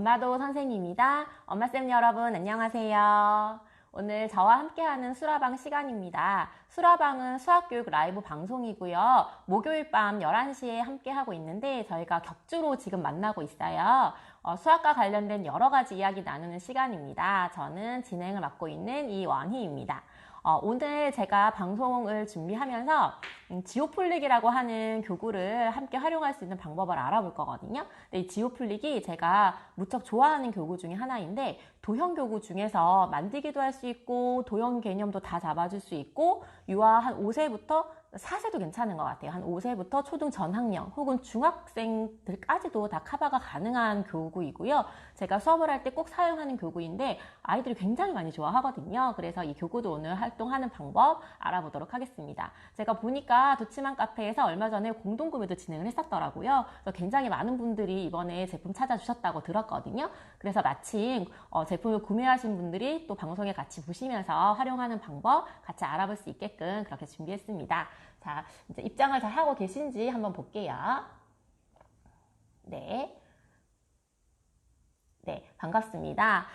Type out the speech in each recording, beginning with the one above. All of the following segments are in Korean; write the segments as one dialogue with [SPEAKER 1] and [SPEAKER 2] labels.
[SPEAKER 1] 엄마도 선생님이다. 엄마쌤 여러분 안녕하세요. 오늘 저와 함께하는 수라방 시간입니다. 수라방은 수학교육 라이브 방송이고요. 목요일 밤 11시에 함께하고 있는데 저희가 격주로 지금 만나고 있어요. 수학과 관련된 여러 가지 이야기 나누는 시간입니다. 저는 진행을 맡고 있는 이원희입니다. 오늘 제가 방송을 준비하면서 지오플릭이라고 하는 교구를 함께 활용할 수 있는 방법을 알아볼 거거든요. 근데 이 지오플릭이 제가 무척 좋아하는 교구 중에 하나인데 도형 교구 중에서 만들기도 할 수 있고 도형 개념도 다 잡아줄 수 있고 유아 한 5세부터 4세도 괜찮은 것 같아요. 한 5세부터 초등 전학년 혹은 중학생들까지도 다 커버가 가능한 교구이고요. 제가 수업을 할 때 꼭 사용하는 교구인데 아이들이 굉장히 많이 좋아하거든요. 그래서 이 교구도 오늘 활동하는 방법 알아보도록 하겠습니다. 제가 보니까 도치맘 카페에서 얼마 전에 공동구매도 진행을 했었더라고요. 그래서 굉장히 많은 분들이 이번에 제품 찾아주셨다고 들었거든요. 그래서 마침 제품을 구매하신 분들이 또 방송에 같이 보시면서 활용하는 방법 같이 알아볼 수 있게끔 그렇게 준비했습니다. 자, 이제 입장을 잘 하고 계신지 한번 볼게요. 네. 네, 반갑습니다.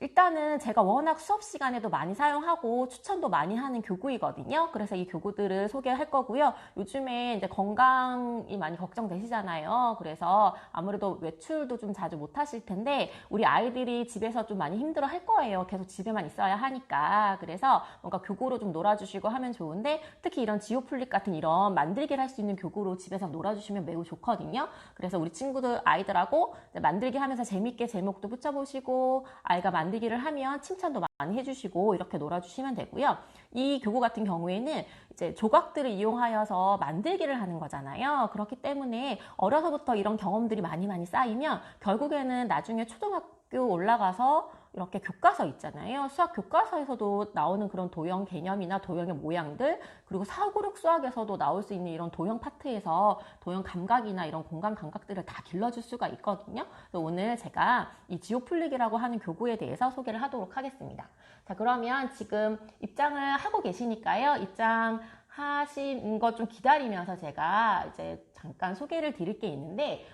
[SPEAKER 1] 일단은 제가 워낙 수업 시간에도 많이 사용하고 추천도 많이 하는 교구이거든요. 그래서 이 교구들을 소개할 거고요. 요즘에 이제 건강이 많이 걱정되시잖아요. 그래서 아무래도 외출도 좀 자주 못 하실 텐데 우리 아이들이 집에서 좀 많이 힘들어 할 거예요. 계속 집에만 있어야 하니까. 그래서 뭔가 교구로 좀 놀아주시고 하면 좋은데 특히 이런 지오플릭 같은 이런 만들기를 할 수 있는 교구로 집에서 놀아주시면 매우 좋거든요. 그래서 우리 친구들 아이들하고 만들기 하면서 재밌게 제목도 붙여보시고 아이가 만들기를 하면 칭찬도 많이 해주시고 이렇게 놀아주시면 되고요. 이 교구 같은 경우에는 이제 조각들을 이용하여서 만들기를 하는 거잖아요. 그렇기 때문에 어려서부터 이런 경험들이 많이 쌓이면 결국에는 나중에 초등학교 올라가서 이렇게 교과서 있잖아요. 수학 교과서에서도 나오는 그런 도형 개념이나 도형의 모양들 그리고 4, 5, 6 수학에서도 나올 수 있는 이런 도형 파트에서 도형 감각이나 이런 공간 감각들을 다 길러줄 수가 있거든요. 그래서 오늘 제가 이 지오플릭이라고 하는 교구에 대해서 소개를 하도록 하겠습니다. 자, 그러면 지금 입장을 하고 계시니까요. 입장 하신 거 좀 기다리면서 제가 이제 잠깐 소개를 드릴 게 있는데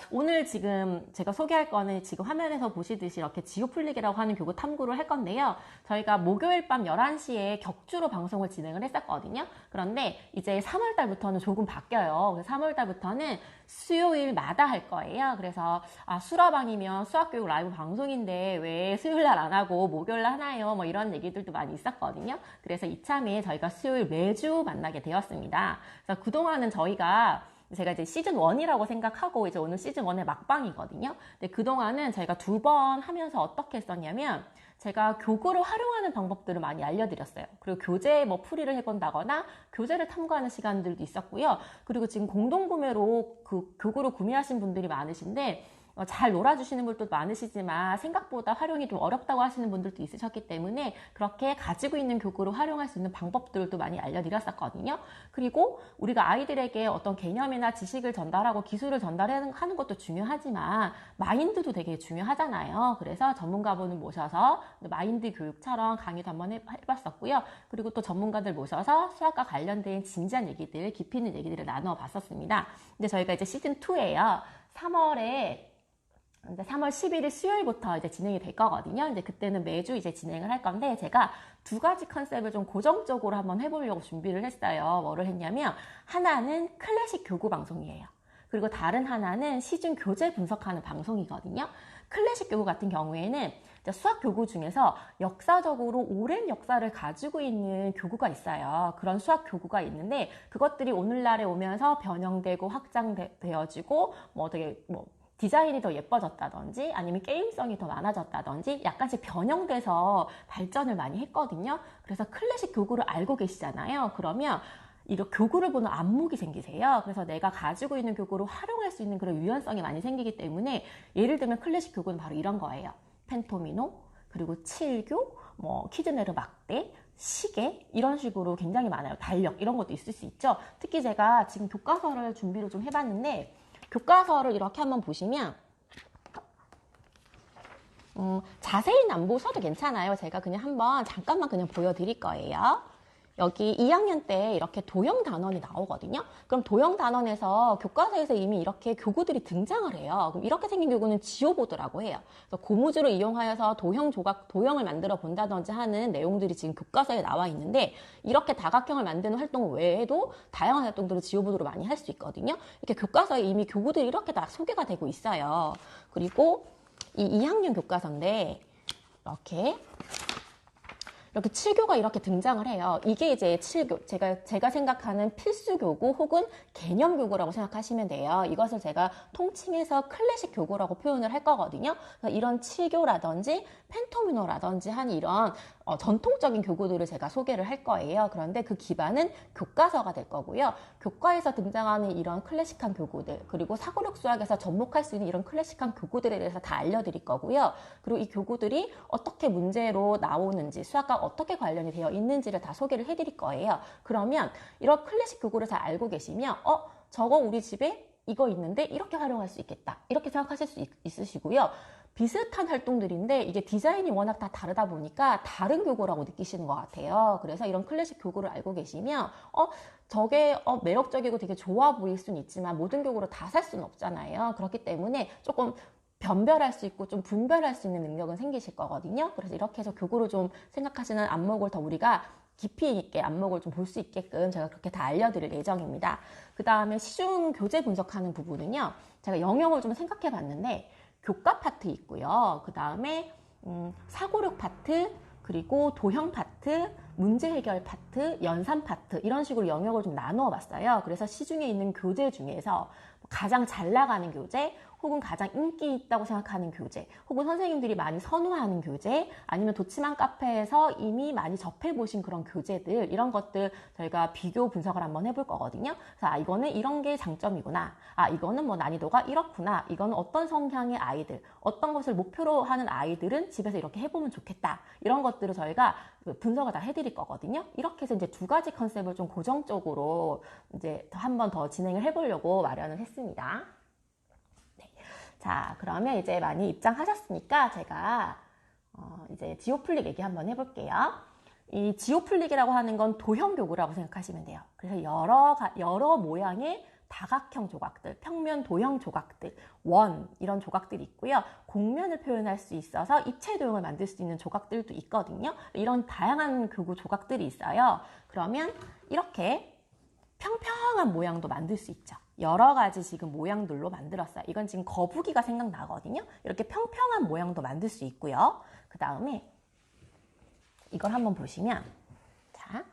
[SPEAKER 1] 오늘 지금 제가 소개할 거는 지금 화면에서 보시듯이 이렇게 지오플릭이라고 하는 교구 탐구를 할 건데요. 저희가 목요일 밤 11시에 격주로 방송을 진행을 했었거든요. 그런데 이제 3월 달부터는 조금 바뀌어요. 그래서 3월 달부터는 수요일마다 할 거예요. 그래서 수라방이면 수학교육 라이브 방송인데 왜 수요일 날 안 하고 목요일 날 하나요? 뭐 이런 얘기들도 많이 있었거든요. 그래서 이참에 저희가 수요일 매주 만나게 되었습니다. 그래서 그동안은 제가 이제 시즌 1이라고 생각하고 이제 오늘 시즌 1의 막방이거든요. 근데 그동안은 저희가 2번 하면서 어떻게 했었냐면 제가 교구를 활용하는 방법들을 많이 알려드렸어요. 그리고 교재 뭐 풀이를 해본다거나 교재를 탐구하는 시간들도 있었고요. 그리고 지금 공동구매로 그 교구를 구매하신 분들이 많으신데 잘 놀아주시는 분도 많으시지만 생각보다 활용이 좀 어렵다고 하시는 분들도 있으셨기 때문에 그렇게 가지고 있는 교구를 활용할 수 있는 방법들도 많이 알려드렸었거든요. 그리고 우리가 아이들에게 어떤 개념이나 지식을 전달하고 기술을 전달하는 것도 중요하지만 마인드도 되게 중요하잖아요. 그래서 전문가분을 모셔서 마인드 교육처럼 강의도 한번 해봤었고요. 그리고 또 전문가들 모셔서 수학과 관련된 진지한 얘기들, 깊이 있는 얘기들을 나눠봤었습니다. 근데 저희가 이제 시즌2예요. 3월 11일 수요일부터 이제 진행이 될 거거든요. 이제 그때는 매주 이제 진행을 할 건데 제가 두 가지 컨셉을 좀 고정적으로 한번 해보려고 준비를 했어요. 뭐를 했냐면 하나는 클래식 교구 방송이에요. 그리고 다른 하나는 시중 교재 분석하는 방송이거든요. 클래식 교구 같은 경우에는 수학 교구 중에서 역사적으로 오랜 역사를 가지고 있는 교구가 있어요. 그런 수학 교구가 있는데 그것들이 오늘날에 오면서 변형되고 확장되어지고 디자인이 더 예뻐졌다든지 아니면 게임성이 더 많아졌다든지 약간씩 변형돼서 발전을 많이 했거든요. 그래서 클래식 교구를 알고 계시잖아요. 그러면 이런 교구를 보는 안목이 생기세요. 그래서 내가 가지고 있는 교구를 활용할 수 있는 그런 유연성이 많이 생기기 때문에 예를 들면 클래식 교구는 바로 이런 거예요. 펜토미노, 그리고 칠교, 키즈네르 막대, 시계 이런 식으로 굉장히 많아요. 달력 이런 것도 있을 수 있죠. 특히 제가 지금 교과서를 준비를 좀 해봤는데 교과서를 이렇게 한번 보시면 자세히는 안 보셔도 괜찮아요. 제가 그냥 한번 잠깐만 그냥 보여드릴 거예요. 여기 2학년 때 이렇게 도형 단원이 나오거든요. 그럼 도형 단원에서 교과서에서 이미 이렇게 교구들이 등장을 해요. 그럼 이렇게 생긴 교구는 지오보드라고 해요. 그래서 고무줄을 이용하여서 도형을 만들어 본다든지 하는 내용들이 지금 교과서에 나와 있는데, 이렇게 다각형을 만드는 활동 외에도 다양한 활동들을 지오보드로 많이 할 수 있거든요. 이렇게 교과서에 이미 교구들이 이렇게 다 소개가 되고 있어요. 그리고 이 2학년 교과서인데 이렇게 7교가 이렇게 등장을 해요. 이게 이제 7교, 제가 생각하는 필수 교구 혹은 개념 교구라고 생각하시면 돼요. 이것을 제가 통칭해서 클래식 교구라고 표현을 할 거거든요. 이런 7교라든지 펜토미노라든지 한 이런 전통적인 교구들을 제가 소개를 할 거예요. 그런데 그 기반은 교과서가 될 거고요. 교과에서 등장하는 이런 클래식한 교구들, 그리고 사고력 수학에서 접목할 수 있는 이런 클래식한 교구들에 대해서 다 알려드릴 거고요. 그리고 이 교구들이 어떻게 문제로 나오는지, 수학과 어떻게 관련이 되어 있는지를 다 소개를 해드릴 거예요. 그러면 이런 클래식 교구를 잘 알고 계시면 저거 우리 집에 이거 있는데 이렇게 활용할 수 있겠다, 이렇게 생각하실 수 있으시고요. 비슷한 활동들인데 이게 디자인이 워낙 다 다르다 보니까 다른 교구라고 느끼시는 것 같아요. 그래서 이런 클래식 교구를 알고 계시면 저게 매력적이고 되게 좋아 보일 수는 있지만 모든 교구를 다 살 수는 없잖아요. 그렇기 때문에 조금 변별할 수 있고 좀 분별할 수 있는 능력은 생기실 거거든요. 그래서 이렇게 해서 교구를 좀 생각하시는 안목을 더 우리가 깊이 있게 안목을 좀 볼 수 있게끔 제가 그렇게 다 알려드릴 예정입니다. 그 다음에 시중 교재 분석하는 부분은요, 제가 영역을 좀 생각해 봤는데 교과 파트 있고요. 그 다음에 사고력 파트, 그리고 도형 파트, 문제 해결 파트, 연산 파트, 이런 식으로 영역을 좀 나누어 봤어요. 그래서 시중에 있는 교재 중에서 가장 잘 나가는 교재, 혹은 가장 인기 있다고 생각하는 교재, 혹은 선생님들이 많이 선호하는 교재, 아니면 도치만 카페에서 이미 많이 접해보신 그런 교재들, 이런 것들 저희가 비교 분석을 한번 해볼 거거든요. 그래서 이거는 이런 게 장점이구나, 이거는 뭐 난이도가 이렇구나, 이거는 어떤 성향의 아이들, 어떤 것을 목표로 하는 아이들은 집에서 이렇게 해보면 좋겠다, 이런 것들을 저희가 분석을 다 해드릴 거거든요. 이렇게 해서 이제 두 가지 컨셉을 좀 고정적으로 이제 한 번 더 진행을 해보려고 마련을 했습니다. 자, 그러면 이제 많이 입장하셨으니까 제가 이제 지오플릭 얘기 한번 해볼게요. 이 지오플릭이라고 하는 건 도형 교구라고 생각하시면 돼요. 그래서 여러 모양의 다각형 조각들, 평면 도형 조각들, 원, 이런 조각들이 있고요. 곡면을 표현할 수 있어서 입체 도형을 만들 수 있는 조각들도 있거든요. 이런 다양한 교구 조각들이 있어요. 그러면 이렇게 평평한 모양도 만들 수 있죠. 여러 가지 지금 모양들로 만들었어요. 이건 지금 거북이가 생각나거든요. 이렇게 평평한 모양도 만들 수 있고요. 그 다음에 이걸 한번 보시면, 자,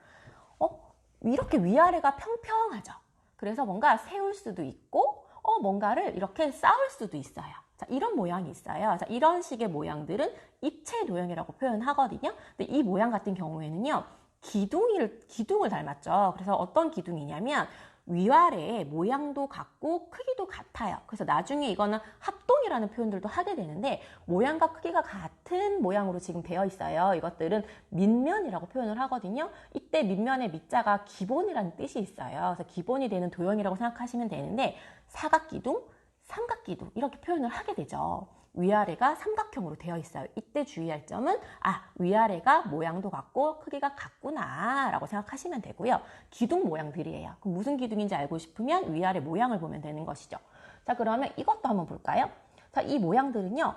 [SPEAKER 1] 이렇게 위아래가 평평하죠. 그래서 뭔가 세울 수도 있고, 뭔가를 이렇게 쌓을 수도 있어요. 자, 이런 모양이 있어요. 자, 이런 식의 모양들은 입체 도형이라고 표현하거든요. 근데 이 모양 같은 경우에는요, 기둥을 닮았죠. 그래서 어떤 기둥이냐면 위아래의 모양도 같고 크기도 같아요. 그래서 나중에 이거는 합동이라는 표현들도 하게 되는데 모양과 크기가 같은 모양으로 지금 되어 있어요. 이것들은 밑면이라고 표현을 하거든요. 이때 밑면의 밑자가 기본이라는 뜻이 있어요. 그래서 기본이 되는 도형이라고 생각하시면 되는데 사각기둥, 삼각기둥 이렇게 표현을 하게 되죠. 위아래가 삼각형으로 되어 있어요. 이때 주의할 점은 위아래가 모양도 같고 크기가 같구나 라고 생각하시면 되고요. 기둥 모양들이에요. 그럼 무슨 기둥인지 알고 싶으면 위아래 모양을 보면 되는 것이죠. 자, 그러면 이것도 한번 볼까요? 자, 이 모양들은요,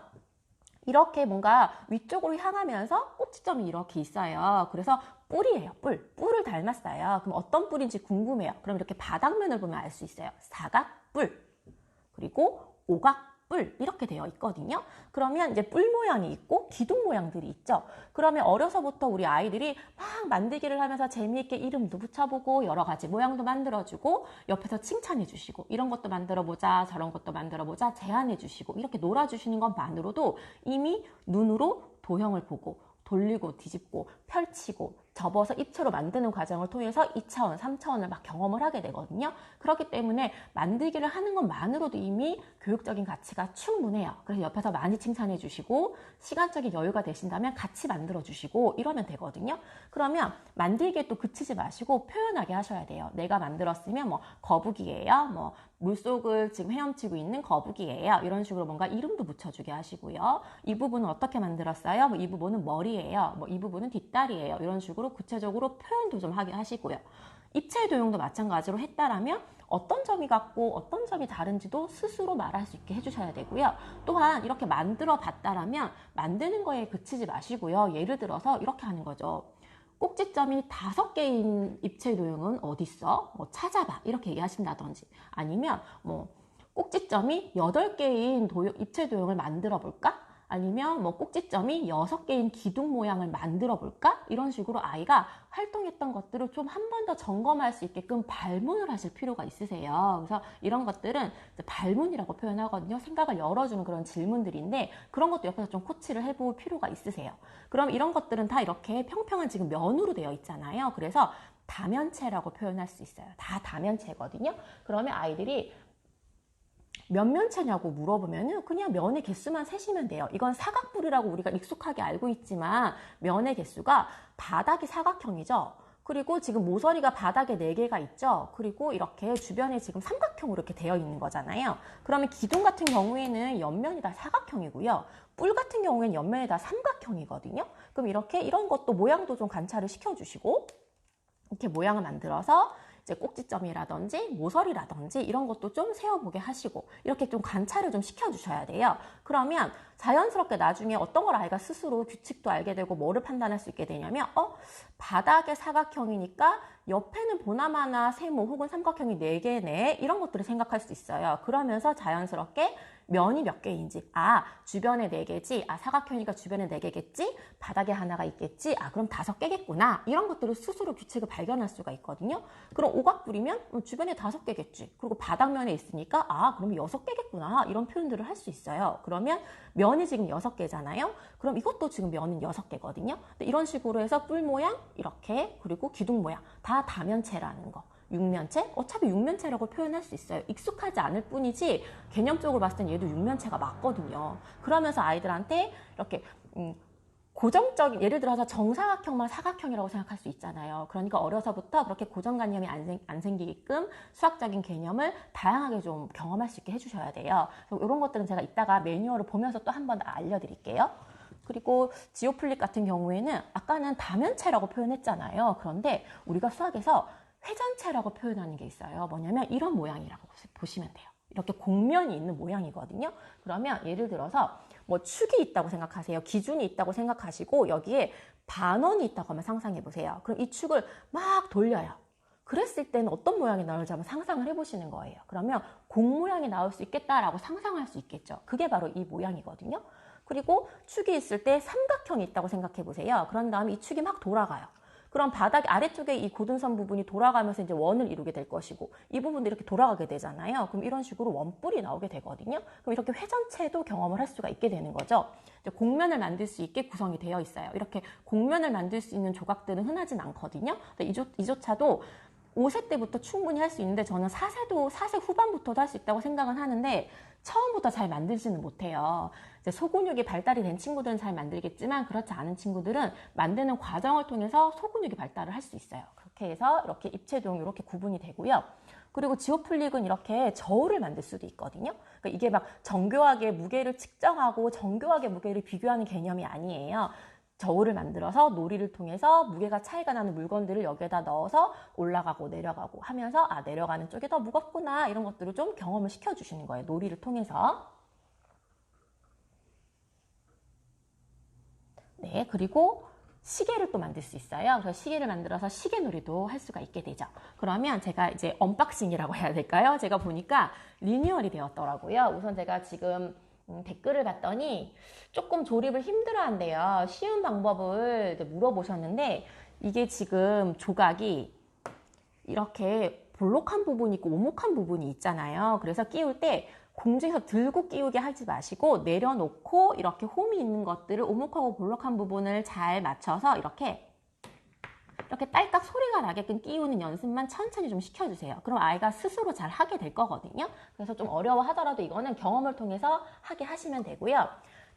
[SPEAKER 1] 이렇게 뭔가 위쪽으로 향하면서 꼭지점이 이렇게 있어요. 그래서 뿔이에요. 뿔을 닮았어요. 그럼 어떤 뿔인지 궁금해요. 그럼 이렇게 바닥면을 보면 알 수 있어요. 사각뿔, 그리고 오각뿔, 이렇게 되어 있거든요. 그러면 이제 뿔 모양이 있고 기둥 모양들이 있죠. 그러면 어려서부터 우리 아이들이 막 만들기를 하면서 재미있게 이름도 붙여보고 여러 가지 모양도 만들어주고 옆에서 칭찬해 주시고 이런 것도 만들어보자, 저런 것도 만들어보자 제안해 주시고 이렇게 놀아주시는 것만으로도 이미 눈으로 도형을 보고 돌리고 뒤집고 펼치고 접어서 입체로 만드는 과정을 통해서 2차원, 3차원을 막 경험을 하게 되거든요. 그렇기 때문에 만들기를 하는 것만으로도 이미 교육적인 가치가 충분해요. 그래서 옆에서 많이 칭찬해 주시고 시간적인 여유가 되신다면 같이 만들어 주시고 이러면 되거든요. 그러면 만들기에 또 그치지 마시고 표현하게 하셔야 돼요. 내가 만들었으면 뭐 거북이예요. 뭐 물속을 지금 헤엄치고 있는 거북이예요. 이런 식으로 뭔가 이름도 붙여주게 하시고요. 이 부분은 어떻게 만들었어요? 뭐 이 부분은 머리예요. 뭐 이 부분은 뒷다리예요. 이런 식으로 식으로 구체적으로 표현도 좀 하게 하시고요. 입체 도용도 마찬가지로 했다라면 어떤 점이 같고 어떤 점이 다른지도 스스로 말할 수 있게 해주셔야 되고요. 또한 이렇게 만들어 봤다라면 만드는 거에 그치지 마시고요. 예를 들어서 이렇게 하는 거죠. 꼭지점이 5개인 입체 도형은 어딨어? 뭐 찾아봐. 이렇게 얘기하신다든지 아니면 뭐 꼭지점이 8개인 입체 도형을 만들어 볼까? 아니면 뭐 꼭지점이 6개인 기둥 모양을 만들어 볼까? 이런 식으로 아이가 활동했던 것들을 좀 한 번 더 점검할 수 있게끔 발문을 하실 필요가 있으세요. 그래서 이런 것들은 발문이라고 표현하거든요. 생각을 열어주는 그런 질문들인데 그런 것도 옆에서 좀 코치를 해볼 필요가 있으세요. 그럼 이런 것들은 다 이렇게 평평한 지금 면으로 되어 있잖아요. 그래서 다면체라고 표현할 수 있어요. 다 다면체거든요. 그러면 아이들이 몇 면체냐고 물어보면은 그냥 면의 개수만 세시면 돼요. 이건 사각뿔이라고 우리가 익숙하게 알고 있지만 면의 개수가 바닥이 사각형이죠. 그리고 지금 모서리가 바닥에 4개가 있죠. 그리고 이렇게 주변에 지금 삼각형으로 이렇게 되어 있는 거잖아요. 그러면 기둥 같은 경우에는 옆면이 다 사각형이고요. 뿔 같은 경우에는 옆면이 다 삼각형이거든요. 그럼 이렇게 이런 것도 모양도 좀 관찰을 시켜주시고 이렇게 모양을 만들어서 이제 꼭지점이라든지 모서리라든지 이런 것도 좀 세워보게 하시고 이렇게 좀 관찰을 좀 시켜주셔야 돼요. 그러면 자연스럽게 나중에 어떤 걸 아이가 스스로 규칙도 알게 되고 뭐를 판단할 수 있게 되냐면 바닥의 사각형이니까 옆에는 보나마나 세모 혹은 삼각형이 4개네 이런 것들을 생각할 수 있어요. 그러면서 자연스럽게 면이 몇 개인지 주변에 4개지 사각형이니까 주변에 4개겠지 바닥에 하나가 있겠지 그럼 5개겠구나 이런 것들을 스스로 규칙을 발견할 수가 있거든요. 그럼 오각뿔이면 주변에 5개겠지 그리고 바닥면에 있으니까 그럼 6개겠구나 이런 표현들을 할 수 있어요. 그러면 면이 지금 6개잖아요. 그럼 이것도 지금 면은 6개거든요. 이런 식으로 해서 뿔 모양 이렇게 그리고 기둥 모양 다 다면체라는 거. 육면체? 어차피 육면체라고 표현할 수 있어요. 익숙하지 않을 뿐이지 개념적으로 봤을 땐 얘도 육면체가 맞거든요. 그러면서 아이들한테 이렇게 고정적인 예를 들어서 정사각형만 사각형이라고 생각할 수 있잖아요. 그러니까 어려서부터 그렇게 고정관념이 안 생기게끔 수학적인 개념을 다양하게 좀 경험할 수 있게 해주셔야 돼요. 이런 것들은 제가 이따가 매뉴얼을 보면서 또 한 번 알려드릴게요. 그리고 지오플릭 같은 경우에는 아까는 다면체라고 표현했잖아요. 그런데 우리가 수학에서 회전체라고 표현하는 게 있어요. 뭐냐면 이런 모양이라고 보시면 돼요. 이렇게 곡면이 있는 모양이거든요. 그러면 예를 들어서 뭐 축이 있다고 생각하세요. 기준이 있다고 생각하시고 여기에 반원이 있다고 한번 상상해 보세요. 그럼 이 축을 막 돌려요. 그랬을 때는 어떤 모양이 나올지 한번 상상을 해보시는 거예요. 그러면 공 모양이 나올 수 있겠다라고 상상할 수 있겠죠. 그게 바로 이 모양이거든요. 그리고 축이 있을 때 삼각형이 있다고 생각해 보세요. 그런 다음에 이 축이 막 돌아가요. 그럼 바닥 아래쪽에 이 고등선 부분이 돌아가면서 이제 원을 이루게 될 것이고 이 부분도 이렇게 돌아가게 되잖아요. 그럼 이런 식으로 원뿔이 나오게 되거든요. 그럼 이렇게 회전체도 경험을 할 수가 있게 되는 거죠. 이제 곡면을 만들 수 있게 구성이 되어 있어요. 이렇게 곡면을 만들 수 있는 조각들은 흔하진 않거든요. 이조차도 5세 때부터 충분히 할 수 있는데 저는 4세 후반부터도 할 수 있다고 생각은 하는데 처음부터 잘 만들지는 못해요. 이제 소근육이 발달이 된 친구들은 잘 만들겠지만 그렇지 않은 친구들은 만드는 과정을 통해서 소근육이 발달을 할 수 있어요. 그렇게 해서 이렇게 입체도형 이렇게 구분이 되고요. 그리고 지오플릭은 이렇게 저울을 만들 수도 있거든요. 그러니까 이게 막 정교하게 무게를 측정하고 정교하게 무게를 비교하는 개념이 아니에요. 저울을 만들어서 놀이를 통해서 무게가 차이가 나는 물건들을 여기에다 넣어서 올라가고 내려가고 하면서 내려가는 쪽이 더 무겁구나 이런 것들을 좀 경험을 시켜주시는 거예요. 놀이를 통해서. 네, 그리고 시계를 또 만들 수 있어요. 그래서 시계를 만들어서 시계놀이도 할 수가 있게 되죠. 그러면 제가 이제 언박싱이라고 해야 될까요? 제가 보니까 리뉴얼이 되었더라고요. 우선 제가 지금 댓글을 봤더니 조금 조립을 힘들어한대요. 쉬운 방법을 물어보셨는데 이게 지금 조각이 이렇게 볼록한 부분이 있고 오목한 부분이 있잖아요. 그래서 끼울 때 공중에서 들고 끼우게 하지 마시고 내려놓고 이렇게 홈이 있는 것들을 오목하고 볼록한 부분을 잘 맞춰서 이렇게 딸깍 소리가 나게끔 끼우는 연습만 천천히 좀 시켜주세요. 그럼 아이가 스스로 잘 하게 될 거거든요. 그래서 좀 어려워하더라도 이거는 경험을 통해서 하게 하시면 되고요.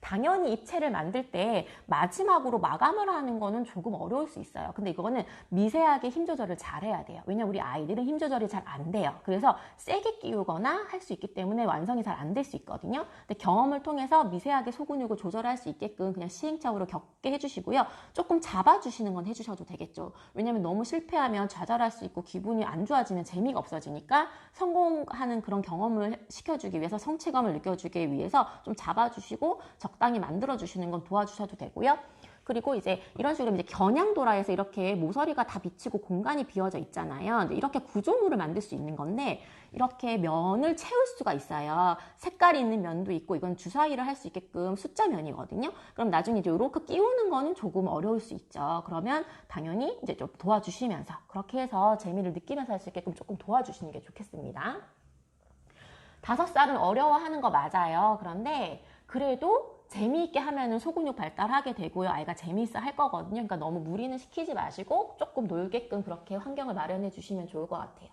[SPEAKER 1] 당연히 입체를 만들 때 마지막으로 마감을 하는 거는 조금 어려울 수 있어요. 근데 이거는 미세하게 힘 조절을 잘 해야 돼요. 왜냐면 우리 아이들은 힘 조절이 잘 안 돼요. 그래서 세게 끼우거나 할 수 있기 때문에 완성이 잘 안 될 수 있거든요. 근데 경험을 통해서 미세하게 소근육을 조절할 수 있게끔 그냥 시행착오로 겪게 해주시고요. 조금 잡아주시는 건 해주셔도 되겠죠. 왜냐면 너무 실패하면 좌절할 수 있고 기분이 안 좋아지면 재미가 없어지니까 성공하는 그런 경험을 시켜주기 위해서 성취감을 느껴주기 위해서 좀 잡아주시고 적당히 만들어주시는 건 도와주셔도 되고요. 그리고 이제 이런 식으로 이제 겨냥도라에서 이렇게 모서리가 다 비치고 공간이 비어져 있잖아요. 이렇게 구조물을 만들 수 있는 건데 이렇게 면을 채울 수가 있어요. 색깔이 있는 면도 있고 이건 주사위를 할 수 있게끔 숫자 면이거든요. 그럼 나중에 이제 이렇게 끼우는 거는 조금 어려울 수 있죠. 그러면 당연히 이제 좀 도와주시면서 그렇게 해서 재미를 느끼면서 할 수 있게끔 조금 도와주시는 게 좋겠습니다. 5살은 어려워하는 거 맞아요. 그런데 그래도 재미있게 하면은 소근육 발달하게 되고요. 아이가 재미있어 할 거거든요. 그러니까 너무 무리는 시키지 마시고 조금 놀게끔 그렇게 환경을 마련해 주시면 좋을 것 같아요.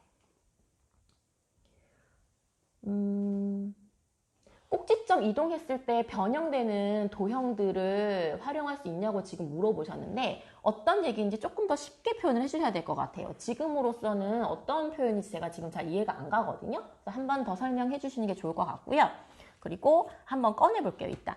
[SPEAKER 1] 꼭지점 이동했을 때 변형되는 도형들을 활용할 수 있냐고 지금 물어보셨는데 어떤 얘기인지 조금 더 쉽게 표현을 해주셔야 될 것 같아요. 지금으로서는 어떤 표현인지 제가 지금 잘 이해가 안 가거든요. 한 번 더 설명해 주시는 게 좋을 것 같고요. 그리고 한번 꺼내 볼게요. 일단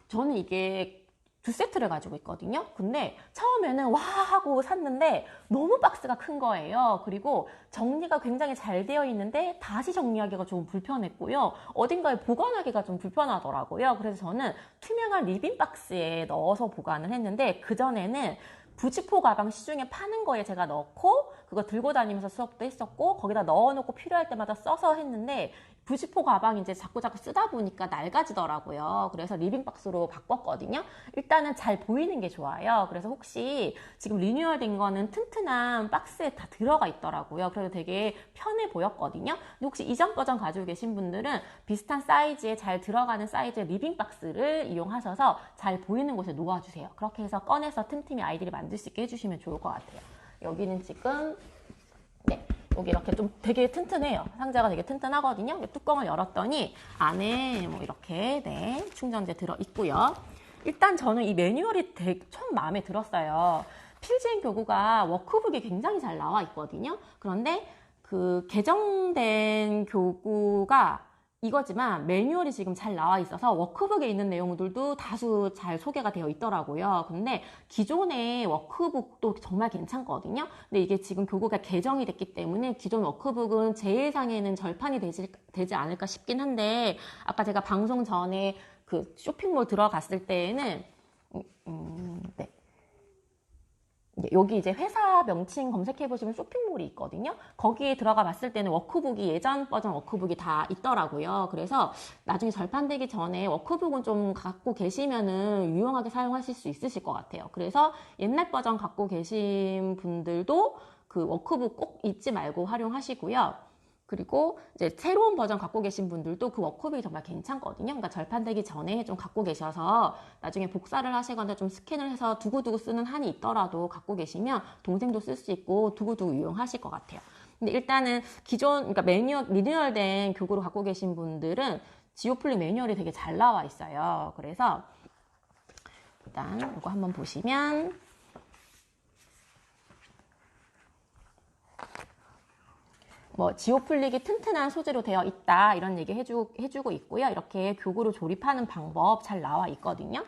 [SPEAKER 1] 저는 이게 2세트를 가지고 있거든요. 근데 처음에는 와 하고 샀는데 너무 박스가 큰 거예요. 그리고 정리가 굉장히 잘 되어 있는데 다시 정리하기가 좀 불편했고요. 어딘가에 보관하기가 좀 불편하더라고요. 그래서 저는 투명한 리빙 박스에 넣어서 보관을 했는데 그전에는 부직포 가방 시중에 파는 거에 제가 넣고 그거 들고 다니면서 수업도 했었고 거기다 넣어놓고 필요할 때마다 써서 했는데 부직포 가방 이제 자꾸 쓰다 보니까 낡아지더라고요. 그래서 리빙박스로 바꿨거든요. 일단은 잘 보이는 게 좋아요. 그래서 혹시 지금 리뉴얼 된 거는 튼튼한 박스에 다 들어가 있더라고요. 그래서 되게 편해 보였거든요. 근데 혹시 이전 버전 가지고 계신 분들은 비슷한 사이즈에 잘 들어가는 사이즈의 리빙박스를 이용하셔서 잘 보이는 곳에 놓아주세요. 그렇게 해서 꺼내서 틈틈이 아이들이 만들 수 있게 해주시면 좋을 것 같아요. 여기는 지금 여기 이렇게 좀 되게 튼튼해요. 상자가 되게 튼튼하거든요. 뚜껑을 열었더니 안에 뭐 이렇게 충전재 들어 있고요. 일단 저는 이 매뉴얼이 처음 마음에 들었어요. 필진 교구가 워크북이 굉장히 잘 나와 있거든요. 그런데 그 개정된 교구가 이거지만 매뉴얼이 지금 잘 나와 있어서 워크북에 있는 내용들도 다수 잘 소개가 되어 있더라고요. 근데 기존의 워크북도 정말 괜찮거든요. 근데 이게 지금 교구가 개정이 됐기 때문에 기존 워크북은 제 예상에는 절판이 되지 않을까 싶긴 한데 아까 제가 방송 전에 그 쇼핑몰 들어갔을 때에는 여기 이제 회사 명칭 검색해보시면 쇼핑몰이 있거든요. 거기에 들어가 봤을 때는 워크북이 예전 버전 워크북이 다 있더라고요. 그래서 나중에 절판되기 전에 워크북은 좀 갖고 계시면은 유용하게 사용하실 수 있으실 것 같아요. 그래서 옛날 버전 갖고 계신 분들도 그 워크북 꼭 잊지 말고 활용하시고요. 그리고 이제 새로운 버전 갖고 계신 분들도 그 워크북이 정말 괜찮거든요. 그러니까 절판되기 전에 좀 갖고 계셔서 나중에 복사를 하시거나 좀 스캔을 해서 두고두고 쓰는 한이 있더라도 갖고 계시면 동생도 쓸 수 있고 두고두고 유용하실 것 같아요. 근데 일단은 그러니까 리뉴얼된 교구로 갖고 계신 분들은 지오플릭 매뉴얼이 되게 잘 나와 있어요. 그래서 일단 이거 한번 보시면 지오플릭이 튼튼한 소재로 되어 있다 이런 얘기 해주고 있고요. 이렇게 교구로 조립하는 방법 잘 나와 있거든요.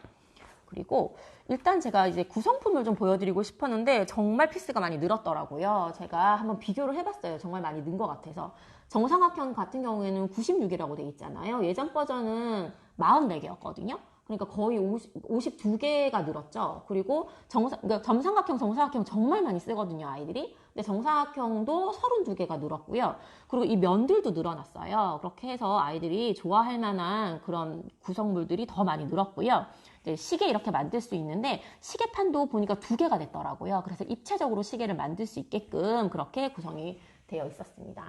[SPEAKER 1] 그리고 일단 제가 이제 구성품을 좀 보여드리고 싶었는데 정말 피스가 많이 늘었더라고요. 제가 한번 비교를 해봤어요. 정말 많이 는 것 같아서. 정사각형 같은 경우에는 96이라고 돼 있잖아요. 예전 버전은 44개였거든요. 그러니까 거의 52개가 늘었죠. 그리고 그러니까 정사각형 정말 많이 쓰거든요, 아이들이. 근데 정사각형도 32개가 늘었고요. 그리고 이 면들도 늘어났어요. 그렇게 해서 아이들이 좋아할 만한 그런 구성물들이 더 많이 늘었고요. 시계 이렇게 만들 수 있는데 시계판도 보니까 2개가 됐더라고요. 그래서 입체적으로 시계를 만들 수 있게끔 그렇게 구성이 되어 있었습니다.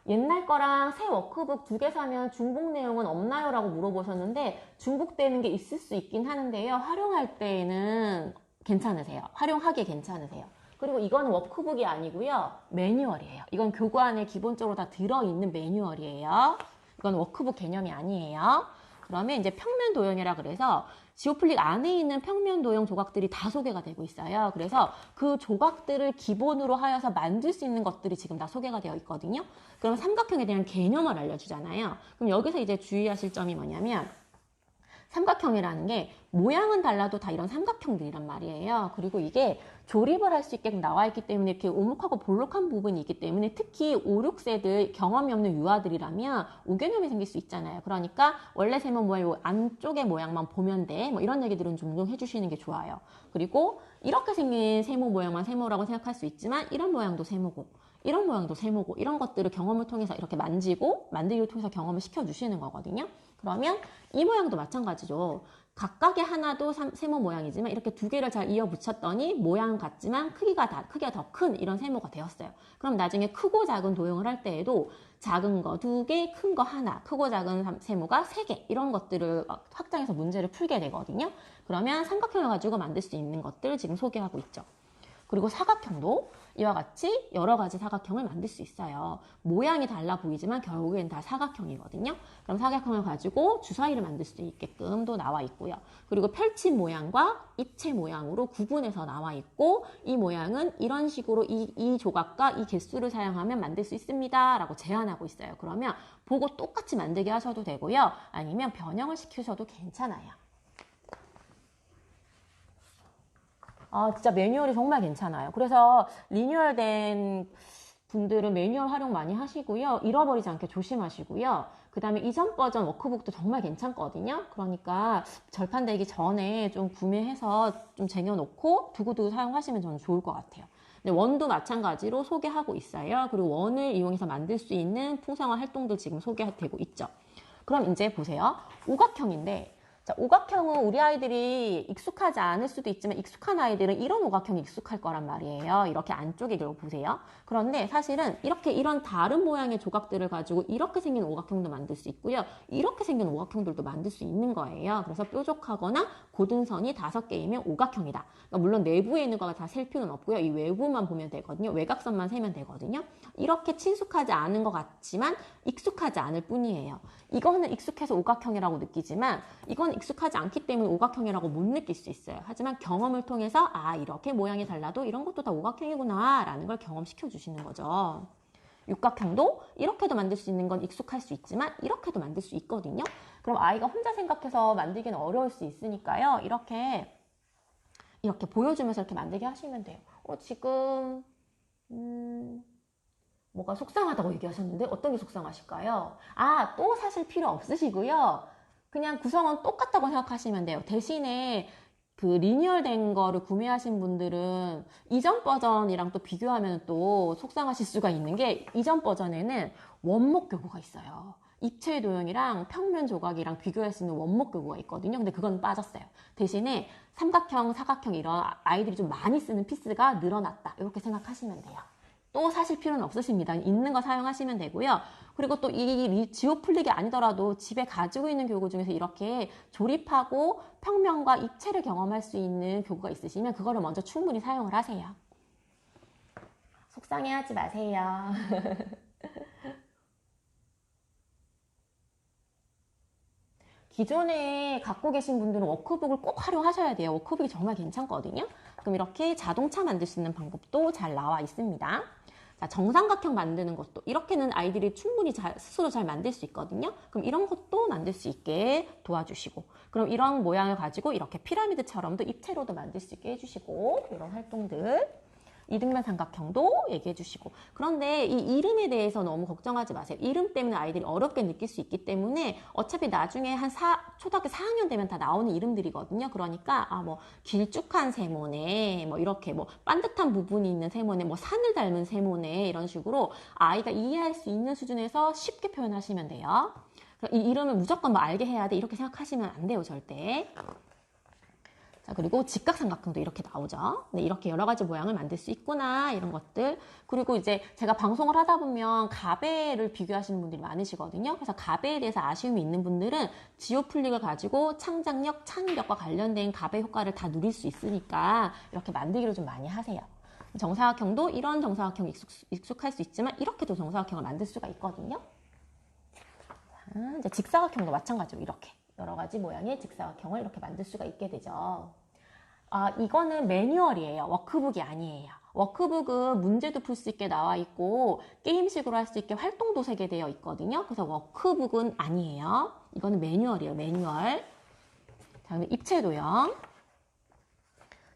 [SPEAKER 1] 옛날 거랑 새 워크북 2개 사면 중복 내용은 없나요? 라고 물어보셨는데 중복되는 게 있을 수 있긴 하는데요. 활용할 때에는 괜찮으세요. 활용하기에 괜찮으세요. 그리고 이거는 워크북이 아니고요. 매뉴얼이에요. 이건 교구 안에 기본적으로 다 들어있는 매뉴얼이에요. 이건 워크북 개념이 아니에요. 그러면 이제 평면 도형이라 그래서 지오플릭 안에 있는 평면 도형 조각들이 다 소개가 되고 있어요. 그래서 그 조각들을 기본으로 하여서 만들 수 있는 것들이 지금 다 소개가 되어 있거든요. 그러면 삼각형에 대한 개념을 알려주잖아요. 그럼 여기서 이제 주의하실 점이 뭐냐면 삼각형이라는 게 모양은 달라도 다 이런 삼각형들이란 말이에요. 그리고 이게 조립을 할 수 있게끔 나와 있기 때문에 이렇게 오목하고 볼록한 부분이 있기 때문에 특히 5, 6세들 경험이 없는 유아들이라면 오개념이 생길 수 있잖아요. 그러니까 원래 세모 모양 안쪽의 모양만 보면 돼. 뭐 이런 얘기들은 종종 해주시는 게 좋아요. 그리고 이렇게 생긴 세모 모양만 세모라고 생각할 수 있지만 이런 모양도 세모고 이런 모양도 세모고 이런 것들을 경험을 통해서 이렇게 만들기를 통해서 경험을 시켜주시는 거거든요. 그러면 이 모양도 마찬가지죠. 각각의 하나도 세모 모양이지만 이렇게 두 개를 잘 이어 붙였더니 모양은 같지만 크기가 더 큰 이런 세모가 되었어요. 그럼 나중에 크고 작은 도형을 할 때에도 작은 거 2개, 큰 거 하나, 크고 작은 세모가 3개 이런 것들을 확장해서 문제를 풀게 되거든요. 그러면 삼각형을 가지고 만들 수 있는 것들을 지금 소개하고 있죠. 그리고 사각형도 이와 같이 여러 가지 사각형을 만들 수 있어요. 모양이 달라 보이지만 결국엔 다 사각형이거든요. 그럼 사각형을 가지고 주사위를 만들 수 있게끔도 나와 있고요. 그리고 펼친 모양과 입체 모양으로 구분해서 나와 있고 이 모양은 이런 식으로 이 조각과 이 개수를 사용하면 만들 수 있습니다. 라고 제안하고 있어요. 그러면 보고 똑같이 만들게 하셔도 되고요. 아니면 변형을 시키셔도 괜찮아요. 진짜 매뉴얼이 정말 괜찮아요. 그래서 리뉴얼된 분들은 매뉴얼 활용 많이 하시고요. 잃어버리지 않게 조심하시고요. 그 다음에 이전 버전 워크북도 정말 괜찮거든요. 그러니까 절판되기 전에 좀 구매해서 좀 쟁여놓고 두고두고 사용하시면 저는 좋을 것 같아요. 근데 원도 마찬가지로 소개하고 있어요. 그리고 원을 이용해서 만들 수 있는 풍성한 활동들 지금 소개되고 있죠. 그럼 이제 보세요. 오각형인데 자, 오각형은 우리 아이들이 익숙하지 않을 수도 있지만 익숙한 아이들은 이런 오각형이 익숙할 거란 말이에요. 이렇게 안쪽에 이걸 보세요. 그런데 사실은 이런 다른 모양의 조각들을 가지고 이렇게 생긴 오각형도 만들 수 있고요. 이렇게 생긴 오각형들도 만들 수 있는 거예요. 그래서 뾰족하거나 고등선이 5개이면 오각형이다. 그러니까 물론 내부에 있는 거가 다 셀 필요는 없고요. 이 외부만 보면 되거든요. 외곽선만 세면 되거든요. 이렇게 친숙하지 않은 것 같지만 익숙하지 않을 뿐이에요. 이거는 익숙해서 오각형이라고 느끼지만 이건 익숙하지 않기 때문에 오각형이라고 못 느낄 수 있어요. 하지만 경험을 통해서 이렇게 모양이 달라도 이런 것도 다 오각형이구나 라는 걸 경험시켜 주시는 거죠. 육각형도 이렇게도 만들 수 있는 건 익숙할 수 있지만 이렇게도 만들 수 있거든요. 그럼 아이가 혼자 생각해서 만들기는 어려울 수 있으니까요. 이렇게 보여주면서 이렇게 만들게 하시면 돼요. 지금 뭐가 속상하다고 얘기하셨는데 어떤 게 속상하실까요? 또 사실 필요 없으시고요. 그냥 구성은 똑같다고 생각하시면 돼요. 대신에 그 리뉴얼된 거를 구매하신 분들은 이전 버전이랑 또 비교하면 또 속상하실 수가 있는 게 이전 버전에는 원목 교구가 있어요. 입체 도형이랑 평면 조각이랑 비교할 수 있는 원목 교구가 있거든요. 근데 그건 빠졌어요. 대신에 삼각형, 사각형 이런 아이들이 좀 많이 쓰는 피스가 늘어났다. 이렇게 생각하시면 돼요. 또 사실 필요는 없으십니다. 있는 거 사용하시면 되고요. 그리고 또 이 지오플릭이 아니더라도 집에 가지고 있는 교구 중에서 이렇게 조립하고 평면과 입체를 경험할 수 있는 교구가 있으시면 그거를 먼저 충분히 사용을 하세요. 속상해하지 마세요. 기존에 갖고 계신 분들은 워크북을 꼭 활용하셔야 돼요. 워크북이 정말 괜찮거든요. 그럼 이렇게 자동차 만들 수 있는 방법도 잘 나와 있습니다. 자, 정삼각형 만드는 것도 이렇게는 아이들이 충분히 스스로 잘 만들 수 있거든요. 그럼 이런 것도 만들 수 있게 도와주시고 그럼 이런 모양을 가지고 이렇게 피라미드처럼도 입체로도 만들 수 있게 해주시고 이런 활동들 이등변 삼각형도 얘기해 주시고 그런데 이 이름에 대해서 너무 걱정하지 마세요. 이름 때문에 아이들이 어렵게 느낄 수 있기 때문에 어차피 나중에 초등학교 4학년 되면 다 나오는 이름들이거든요. 그러니까 뭐 길쭉한 세모네 뭐 이렇게 뭐 반듯한 부분이 있는 세모네 뭐 산을 닮은 세모네 이런 식으로 아이가 이해할 수 있는 수준에서 쉽게 표현하시면 돼요. 이 이름을 무조건 뭐 알게 해야 돼 이렇게 생각하시면 안 돼요. 절대. 자, 그리고 직각삼각형도 이렇게 나오죠. 네, 이렇게 여러 가지 모양을 만들 수 있구나 이런 것들. 그리고 이제 제가 방송을 하다 보면 가베를 비교하시는 분들이 많으시거든요. 그래서 가베에 대해서 아쉬움이 있는 분들은 지오플릭을 가지고 창작력, 창의력과 관련된 가베 효과를 다 누릴 수 있으니까 이렇게 만들기를 좀 많이 하세요. 정사각형도 이런 정사각형이 익숙할 수 있지만 이렇게도 정사각형을 만들 수가 있거든요. 이제 직사각형도 마찬가지로 이렇게 여러 가지 모양의 직사각형을 이렇게 만들 수가 있게 되죠. 이거는 매뉴얼이에요. 워크북이 아니에요. 워크북은 문제도 풀 수 있게 나와 있고 게임식으로 할 수 있게 활동도 세개되어 있거든요. 그래서 워크북은 아니에요. 이거는 매뉴얼이에요. 매뉴얼. 자, 그럼 입체도형.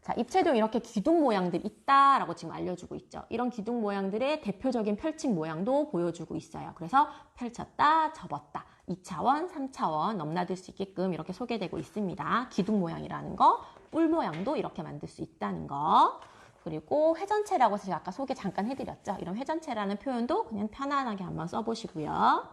[SPEAKER 1] 자, 입체도형 이렇게 기둥 모양들이 있다라고 지금 알려주고 있죠. 이런 기둥 모양들의 대표적인 펼침 모양도 보여주고 있어요. 그래서 펼쳤다, 접었다. 2차원, 3차원 넘나들 수 있게끔 이렇게 소개되고 있습니다. 기둥 모양이라는 거, 뿔 모양도 이렇게 만들 수 있다는 거. 그리고 회전체라고 제가 아까 소개 잠깐 해드렸죠. 이런 회전체라는 표현도 그냥 편안하게 한번 써보시고요.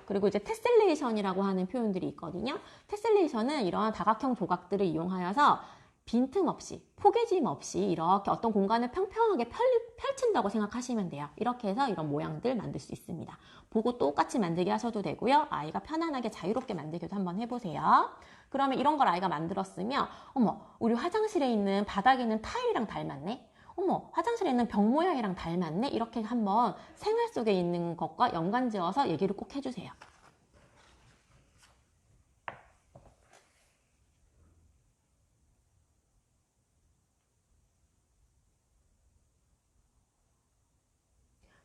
[SPEAKER 1] 그리고 이제 테셀레이션이라고 하는 표현들이 있거든요. 테셀레이션은 이런 다각형 조각들을 이용하여서 빈틈없이, 포개짐 없이 이렇게 어떤 공간을 평평하게 펼친다고 생각하시면 돼요. 이렇게 해서 이런 모양들 만들 수 있습니다. 보고 똑같이 만들게 하셔도 되고요. 아이가 편안하게 자유롭게 만들기도 한번 해보세요. 그러면 이런 걸 아이가 만들었으면 어머, 우리 화장실에 있는 바닥에 있는 타일이랑 닮았네? 어머, 화장실에 있는 벽 모양이랑 닮았네? 이렇게 한번 생활 속에 있는 것과 연관지어서 얘기를 꼭 해주세요.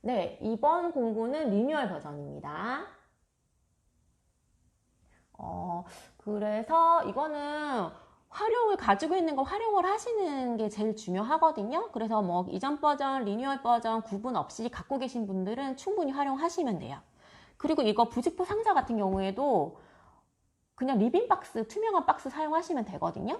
[SPEAKER 1] 네, 이번 공부는 리뉴얼 버전입니다. 그래서 이거는 활용을 가지고 있는 거 활용을 하시는 게 제일 중요하거든요. 그래서 뭐 이전 버전, 리뉴얼 버전 구분 없이 갖고 계신 분들은 충분히 활용하시면 돼요. 그리고 이거 부직포 상자 같은 경우에도 그냥 리빙 박스, 투명한 박스 사용하시면 되거든요.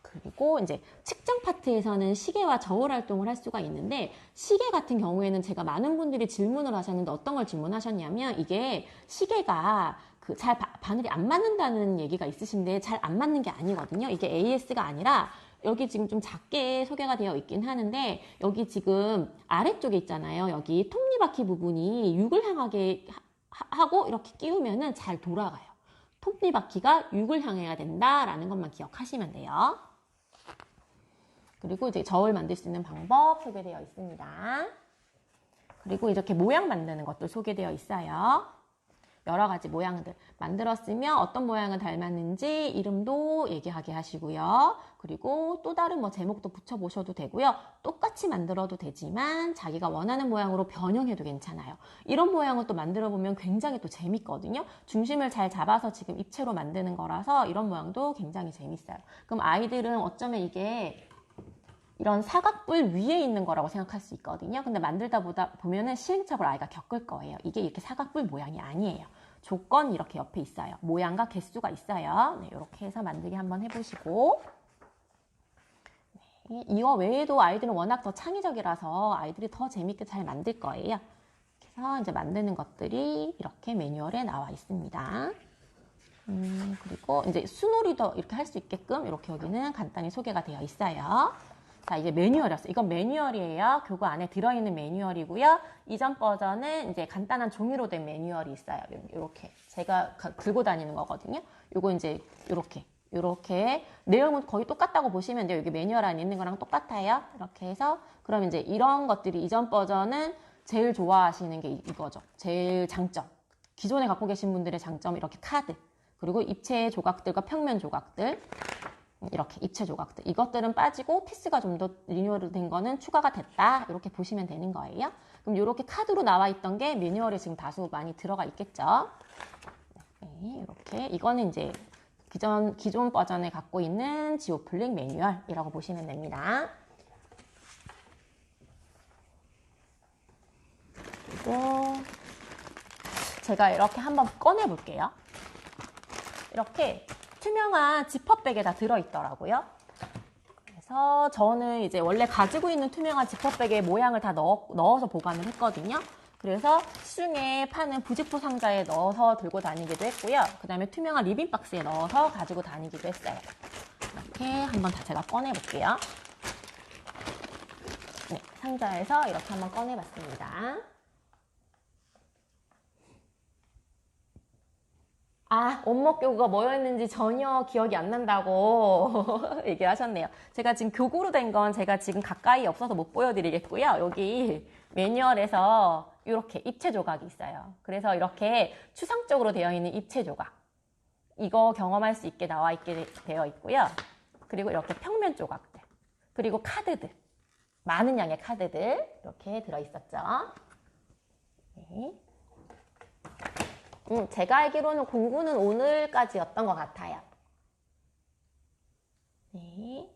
[SPEAKER 1] 그리고 이제 측정 파트에서는 시계와 저울 활동을 할 수가 있는데 시계 같은 경우에는 제가 많은 분들이 질문을 하셨는데 어떤 걸 질문하셨냐면 이게 시계가 잘 바늘이 안 맞는다는 얘기가 있으신데 잘 안 맞는 게 아니거든요. 이게 AS가 아니라 여기 지금 좀 작게 소개가 되어 있긴 하는데 여기 지금 아래쪽에 있잖아요. 여기 톱니바퀴 부분이 6을 향하게 하고 이렇게 끼우면은 잘 돌아가요. 톱니바퀴가 6을 향해야 된다라는 것만 기억하시면 돼요. 그리고 이제 저울 만들 수 있는 방법 소개되어 있습니다. 그리고 이렇게 모양 만드는 것도 소개되어 있어요. 여러 가지 모양들 만들었으면 어떤 모양을 닮았는지 이름도 얘기하게 하시고요. 그리고 또 다른 뭐 제목도 붙여보셔도 되고요. 똑같이 만들어도 되지만 자기가 원하는 모양으로 변형해도 괜찮아요. 이런 모양을 또 만들어 보면 굉장히 또 재밌거든요. 중심을 잘 잡아서 지금 입체로 만드는 거라서 이런 모양도 굉장히 재밌어요. 그럼 아이들은 어쩌면 이게 이런 사각뿔 위에 있는 거라고 생각할 수 있거든요. 근데 만들다 보면은 시행착오를 아이가 겪을 거예요. 이게 이렇게 사각뿔 모양이 아니에요. 조건이 이렇게 옆에 있어요. 모양과 개수가 있어요. 네, 이렇게 해서 만들기 한번 해보시고 네, 이거 외에도 아이들은 워낙 더 창의적이라서 아이들이 더 재밌게 잘 만들 거예요. 그래서 이제 만드는 것들이 이렇게 매뉴얼에 나와 있습니다. 그리고 이제 수놀이도 이렇게 할 수 있게끔 이렇게 여기는 간단히 소개가 되어 있어요. 자, 이제 매뉴얼이었어요. 이건 매뉴얼이에요. 교구 안에 들어있는 매뉴얼이고요. 이전 버전은 이제 간단한 종이로 된 매뉴얼이 있어요. 이렇게 제가 들고 다니는 거거든요. 요거 이제 이렇게 내용은 거의 똑같다고 보시면 돼요. 여기 매뉴얼 안에 있는 거랑 똑같아요. 이렇게 해서 그럼 이제 이런 것들이 이전 버전은 제일 좋아하시는 게 이거죠. 제일 장점. 기존에 갖고 계신 분들의 장점 이렇게 카드. 그리고 입체 조각들과 평면 조각들. 이렇게 입체 조각들 이것들은 빠지고 피스가 좀 더 리뉴얼 된 거는 추가가 됐다 이렇게 보시면 되는 거예요. 그럼 이렇게 카드로 나와 있던 게 매뉴얼에 지금 다소 많이 들어가 있겠죠. 네, 이렇게 이거는 이제 기존 버전에 갖고 있는 지오플릭 매뉴얼이라고 보시면 됩니다. 그리고 제가 이렇게 한번 꺼내 볼게요. 이렇게 투명한 지퍼백에 다 들어있더라고요. 그래서 저는 이제 원래 가지고 있는 투명한 지퍼백에 모양을 다 넣어서 보관을 했거든요. 그래서 시중에 파는 부직포 상자에 넣어서 들고 다니기도 했고요. 그 다음에 투명한 리빙 박스에 넣어서 가지고 다니기도 했어요. 이렇게 한번 다 제가 꺼내볼게요. 네, 상자에서 이렇게 한번 꺼내봤습니다. 원목 교구가 뭐였는지 전혀 기억이 안 난다고 얘기하셨네요. 제가 지금 교구로 된 건 제가 지금 가까이 없어서 못 보여드리겠고요. 여기 매뉴얼에서 이렇게 입체 조각이 있어요. 그래서 이렇게 추상적으로 되어 있는 입체 조각. 이거 경험할 수 있게 나와 있게 되어 있고요. 그리고 이렇게 평면 조각들. 그리고 카드들. 많은 양의 카드들 이렇게 들어있었죠. 네. 제가 알기로는 공구는 오늘까지였던 것 같아요. 네.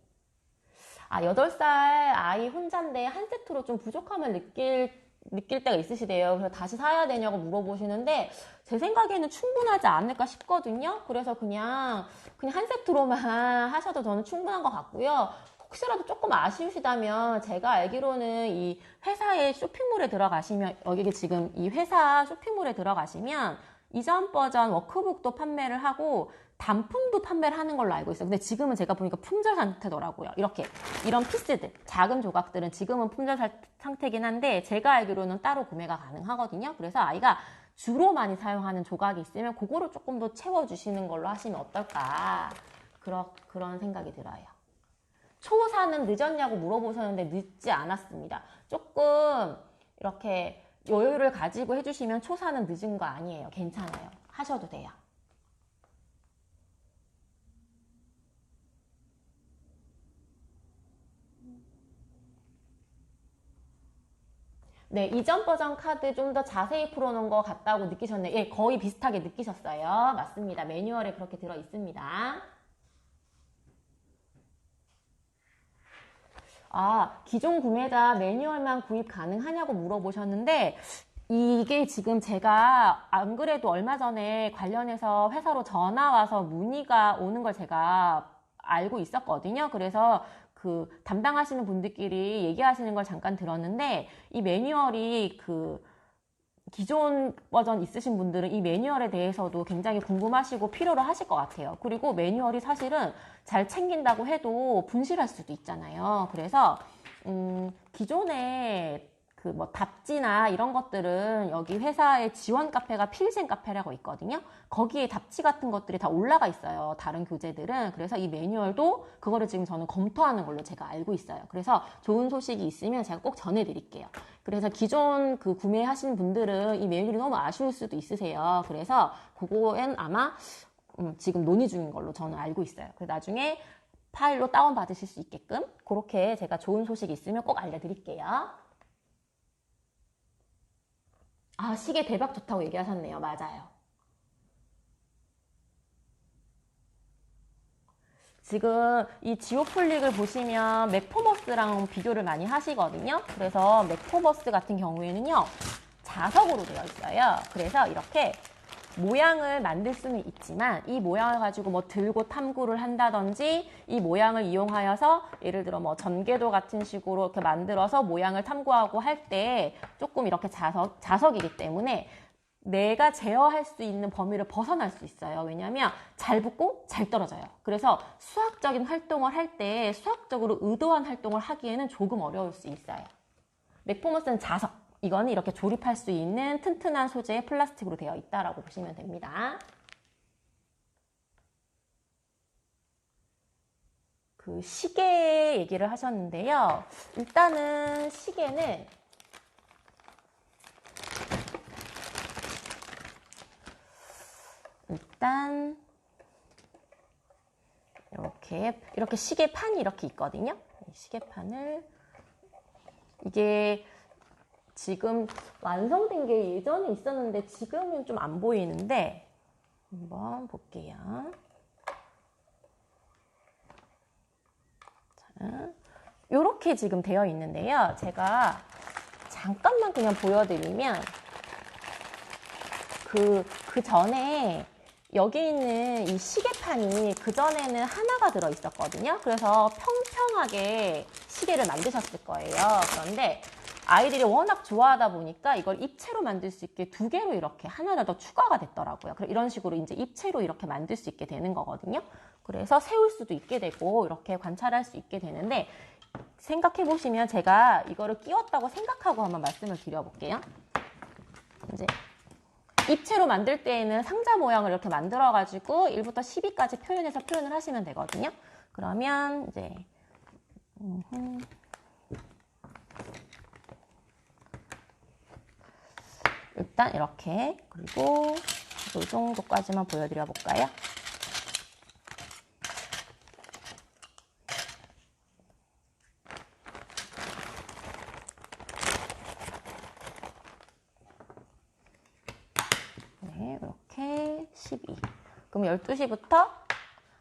[SPEAKER 1] 8살 아이 혼자인데 한 세트로 좀 부족함을 느낄 때가 있으시대요. 그래서 다시 사야 되냐고 물어보시는데 제 생각에는 충분하지 않을까 싶거든요. 그래서 그냥 한 세트로만 하셔도 저는 충분한 것 같고요. 혹시라도 조금 아쉬우시다면 제가 알기로는 이 회사의 쇼핑몰에 들어가시면 여기 지금 이 회사 쇼핑몰에 들어가시면 이전 버전 워크북도 판매를 하고 단품도 판매를 하는 걸로 알고 있어요. 근데 지금은 제가 보니까 품절 상태더라고요. 이렇게 이런 피스들, 작은 조각들은 지금은 품절 상태긴 한데 제가 알기로는 따로 구매가 가능하거든요. 그래서 아이가 주로 많이 사용하는 조각이 있으면 그거를 조금 더 채워주시는 걸로 하시면 어떨까 그런 생각이 들어요. 초사는 늦었냐고 물어보셨는데 늦지 않았습니다. 조금 이렇게 여유를 가지고 해주시면 초사는 늦은 거 아니에요. 괜찮아요. 하셔도 돼요. 네, 이전 버전 카드 좀 더 자세히 풀어놓은 것 같다고 느끼셨네요. 예, 거의 비슷하게 느끼셨어요. 맞습니다. 매뉴얼에 그렇게 들어 있습니다. 기존 구매자 매뉴얼만 구입 가능하냐고 물어보셨는데 이게 지금 제가 안 그래도 얼마 전에 관련해서 회사로 전화 와서 문의가 오는 걸 제가 알고 있었거든요. 그래서 그 담당하시는 분들끼리 얘기하시는 걸 잠깐 들었는데 이 매뉴얼이 기존 버전 있으신 분들은 이 매뉴얼에 대해서도 굉장히 궁금하시고 필요로 하실 것 같아요. 그리고 매뉴얼이 사실은 잘 챙긴다고 해도 분실할 수도 있잖아요. 그래서 기존에 답지나 이런 것들은 여기 회사의 지원 카페가 필젠 카페라고 있거든요. 거기에 답지 같은 것들이 다 올라가 있어요. 다른 교재들은. 그래서 이 매뉴얼도 그거를 지금 저는 검토하는 걸로 제가 알고 있어요. 그래서 좋은 소식이 있으면 제가 꼭 전해드릴게요. 그래서 기존 구매하신 분들은 이 매뉴얼이 너무 아쉬울 수도 있으세요. 그래서 그거엔 아마 지금 논의 중인 걸로 저는 알고 있어요. 그래서 나중에 파일로 다운받으실 수 있게끔 그렇게 제가 좋은 소식이 있으면 꼭 알려드릴게요. 시계 대박 좋다고 얘기하셨네요. 맞아요. 지금 이 지오폴릭을 보시면 맥포버스랑 비교를 많이 하시거든요. 그래서 맥포버스 같은 경우에는요. 자석으로 되어 있어요. 그래서 이렇게 모양을 만들 수는 있지만 이 모양을 가지고 들고 탐구를 한다든지 이 모양을 이용하여서 예를 들어 전개도 같은 식으로 이렇게 만들어서 모양을 탐구하고 할 때 조금 이렇게 자석이기 때문에 내가 제어할 수 있는 범위를 벗어날 수 있어요. 왜냐하면 잘 붙고 잘 떨어져요. 그래서 수학적인 활동을 할 때 수학적으로 의도한 활동을 하기에는 조금 어려울 수 있어요. 맥포머스는 자석. 이거는 이렇게 조립할 수 있는 튼튼한 소재의 플라스틱으로 되어 있다라고 보시면 됩니다. 시계 얘기를 하셨는데요. 일단은 시계는 이렇게 시계판이 이렇게 있거든요. 시계판을 이게 지금 완성된 게 예전에 있었는데 지금은 좀 안 보이는데 한번 볼게요. 자, 이렇게 지금 되어 있는데요. 제가 잠깐만 그냥 보여드리면 그 전에 여기 있는 이 시계판이 그전에는 하나가 들어있었거든요. 그래서 평평하게 시계를 만드셨을 거예요. 그런데 아이들이 워낙 좋아하다 보니까 이걸 입체로 만들 수 있게 2개로 이렇게 하나를 더 추가가 됐더라고요. 이런 식으로 이제 입체로 이렇게 만들 수 있게 되는 거거든요. 그래서 세울 수도 있게 되고 이렇게 관찰할 수 있게 되는데 생각해 보시면 제가 이거를 끼웠다고 생각하고 한번 말씀을 드려볼게요. 이제 입체로 만들 때에는 상자 모양을 이렇게 만들어가지고 1부터 10위까지 표현해서 표현을 하시면 되거든요. 그러면 이제 일단 이렇게, 그리고 이 정도까지만 보여드려 볼까요? 네, 이렇게 12. 그럼 12시부터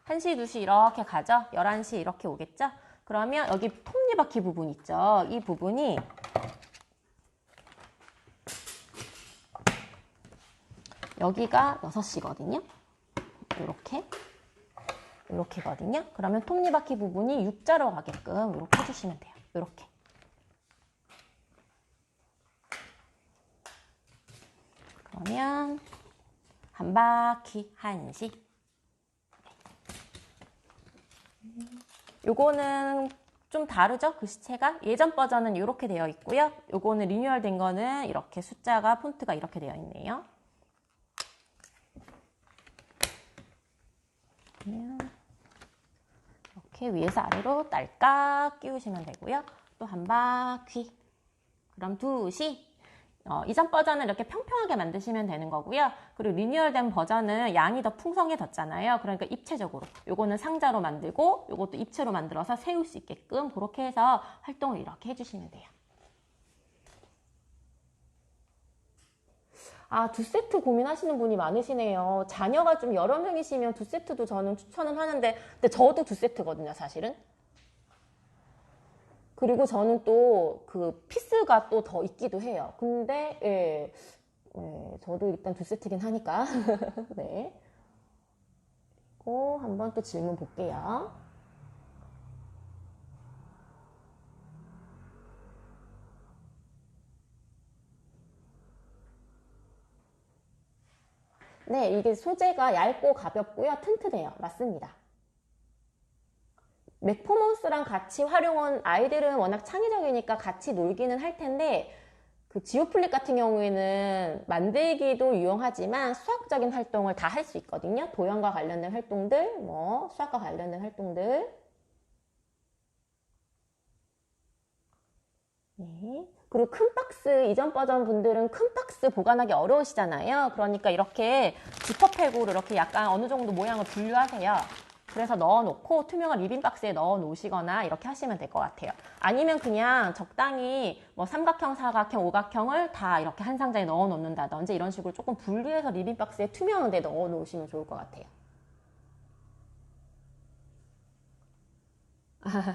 [SPEAKER 1] 1시, 2시 이렇게 가죠? 11시 이렇게 오겠죠? 그러면 여기 톱니바퀴 부분 있죠? 이 부분이 여기가 6시거든요? 이렇게거든요? 그러면 톱니바퀴 부분이 U자로 가게끔 이렇게 해주시면 돼요. 이렇게. 그러면 한 바퀴 1시. 요거는 좀 다르죠? 글씨체가? 예전 버전은 이렇게 되어 있고요. 요거는 리뉴얼 된 거는 이렇게 숫자가, 폰트가 이렇게 되어 있네요. 이렇게 위에서 아래로 딸깍 끼우시면 되고요. 또 한 바퀴. 그럼 2시. 이전 버전은 이렇게 평평하게 만드시면 되는 거고요. 그리고 리뉴얼된 버전은 양이 더 풍성해졌잖아요. 그러니까 입체적으로. 요거는 상자로 만들고 요것도 입체로 만들어서 세울 수 있게끔 그렇게 해서 활동을 이렇게 해주시면 돼요. 아, 2세트 고민하시는 분이 많으시네요. 자녀가 좀 여러 명이시면 2세트도 저는 추천은 하는데, 근데 저도 2세트거든요, 사실은. 그리고 저는 또 그 피스가 또 더 있기도 해요. 근데, 예, 저도 일단 2세트긴 하니까. 네. 그리고 한번 또 질문 볼게요. 네, 이게 소재가 얇고 가볍고요. 튼튼해요. 맞습니다. 맥퍼먼스랑 같이 활용한 아이들은 워낙 창의적이니까 같이 놀기는 할 텐데 그 지오플릭 같은 경우에는 만들기도 유용하지만 수학적인 활동을 다 할 수 있거든요. 도형과 관련된 활동들, 뭐 수학과 관련된 활동들. 네. 그리고 큰 박스, 이전 버전 분들은 큰 박스 보관하기 어려우시잖아요. 그러니까 이렇게 지퍼백으로 이렇게 약간 어느 정도 모양을 분류하세요. 그래서 넣어놓고 투명한 리빙박스에 넣어 놓으시거나 이렇게 하시면 될 것 같아요. 아니면 그냥 적당히 뭐 삼각형, 사각형, 오각형을 다 이렇게 한 상자에 넣어 놓는다든지 이런 식으로 조금 분리해서 리빙박스에 투명한 데 넣어 놓으시면 좋을 것 같아요.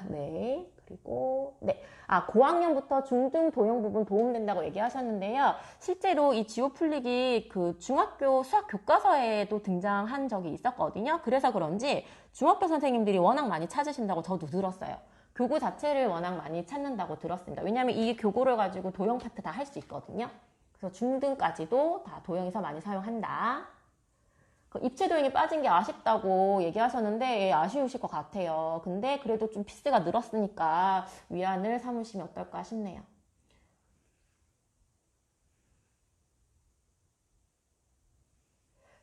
[SPEAKER 1] 네. 그리고, 네. 아, 고학년부터 중등 도형 부분 도움된다고 얘기하셨는데요. 실제로 이 지오플릭이 그 중학교 수학 교과서에도 등장한 적이 있었거든요. 그래서 그런지 중학교 선생님들이 워낙 많이 찾으신다고 저도 들었어요. 교구 자체를 워낙 많이 찾는다고 들었습니다. 왜냐하면 이 교구를 가지고 도형 파트 다 할 수 있거든요. 그래서 중등까지도 다 도형에서 많이 사용한다. 입체 도형이 빠진 게 아쉽다고 얘기하셨는데, 예, 아쉬우실 것 같아요. 근데 그래도 좀 피스가 늘었으니까 위안을 삼으시면 어떨까 싶네요.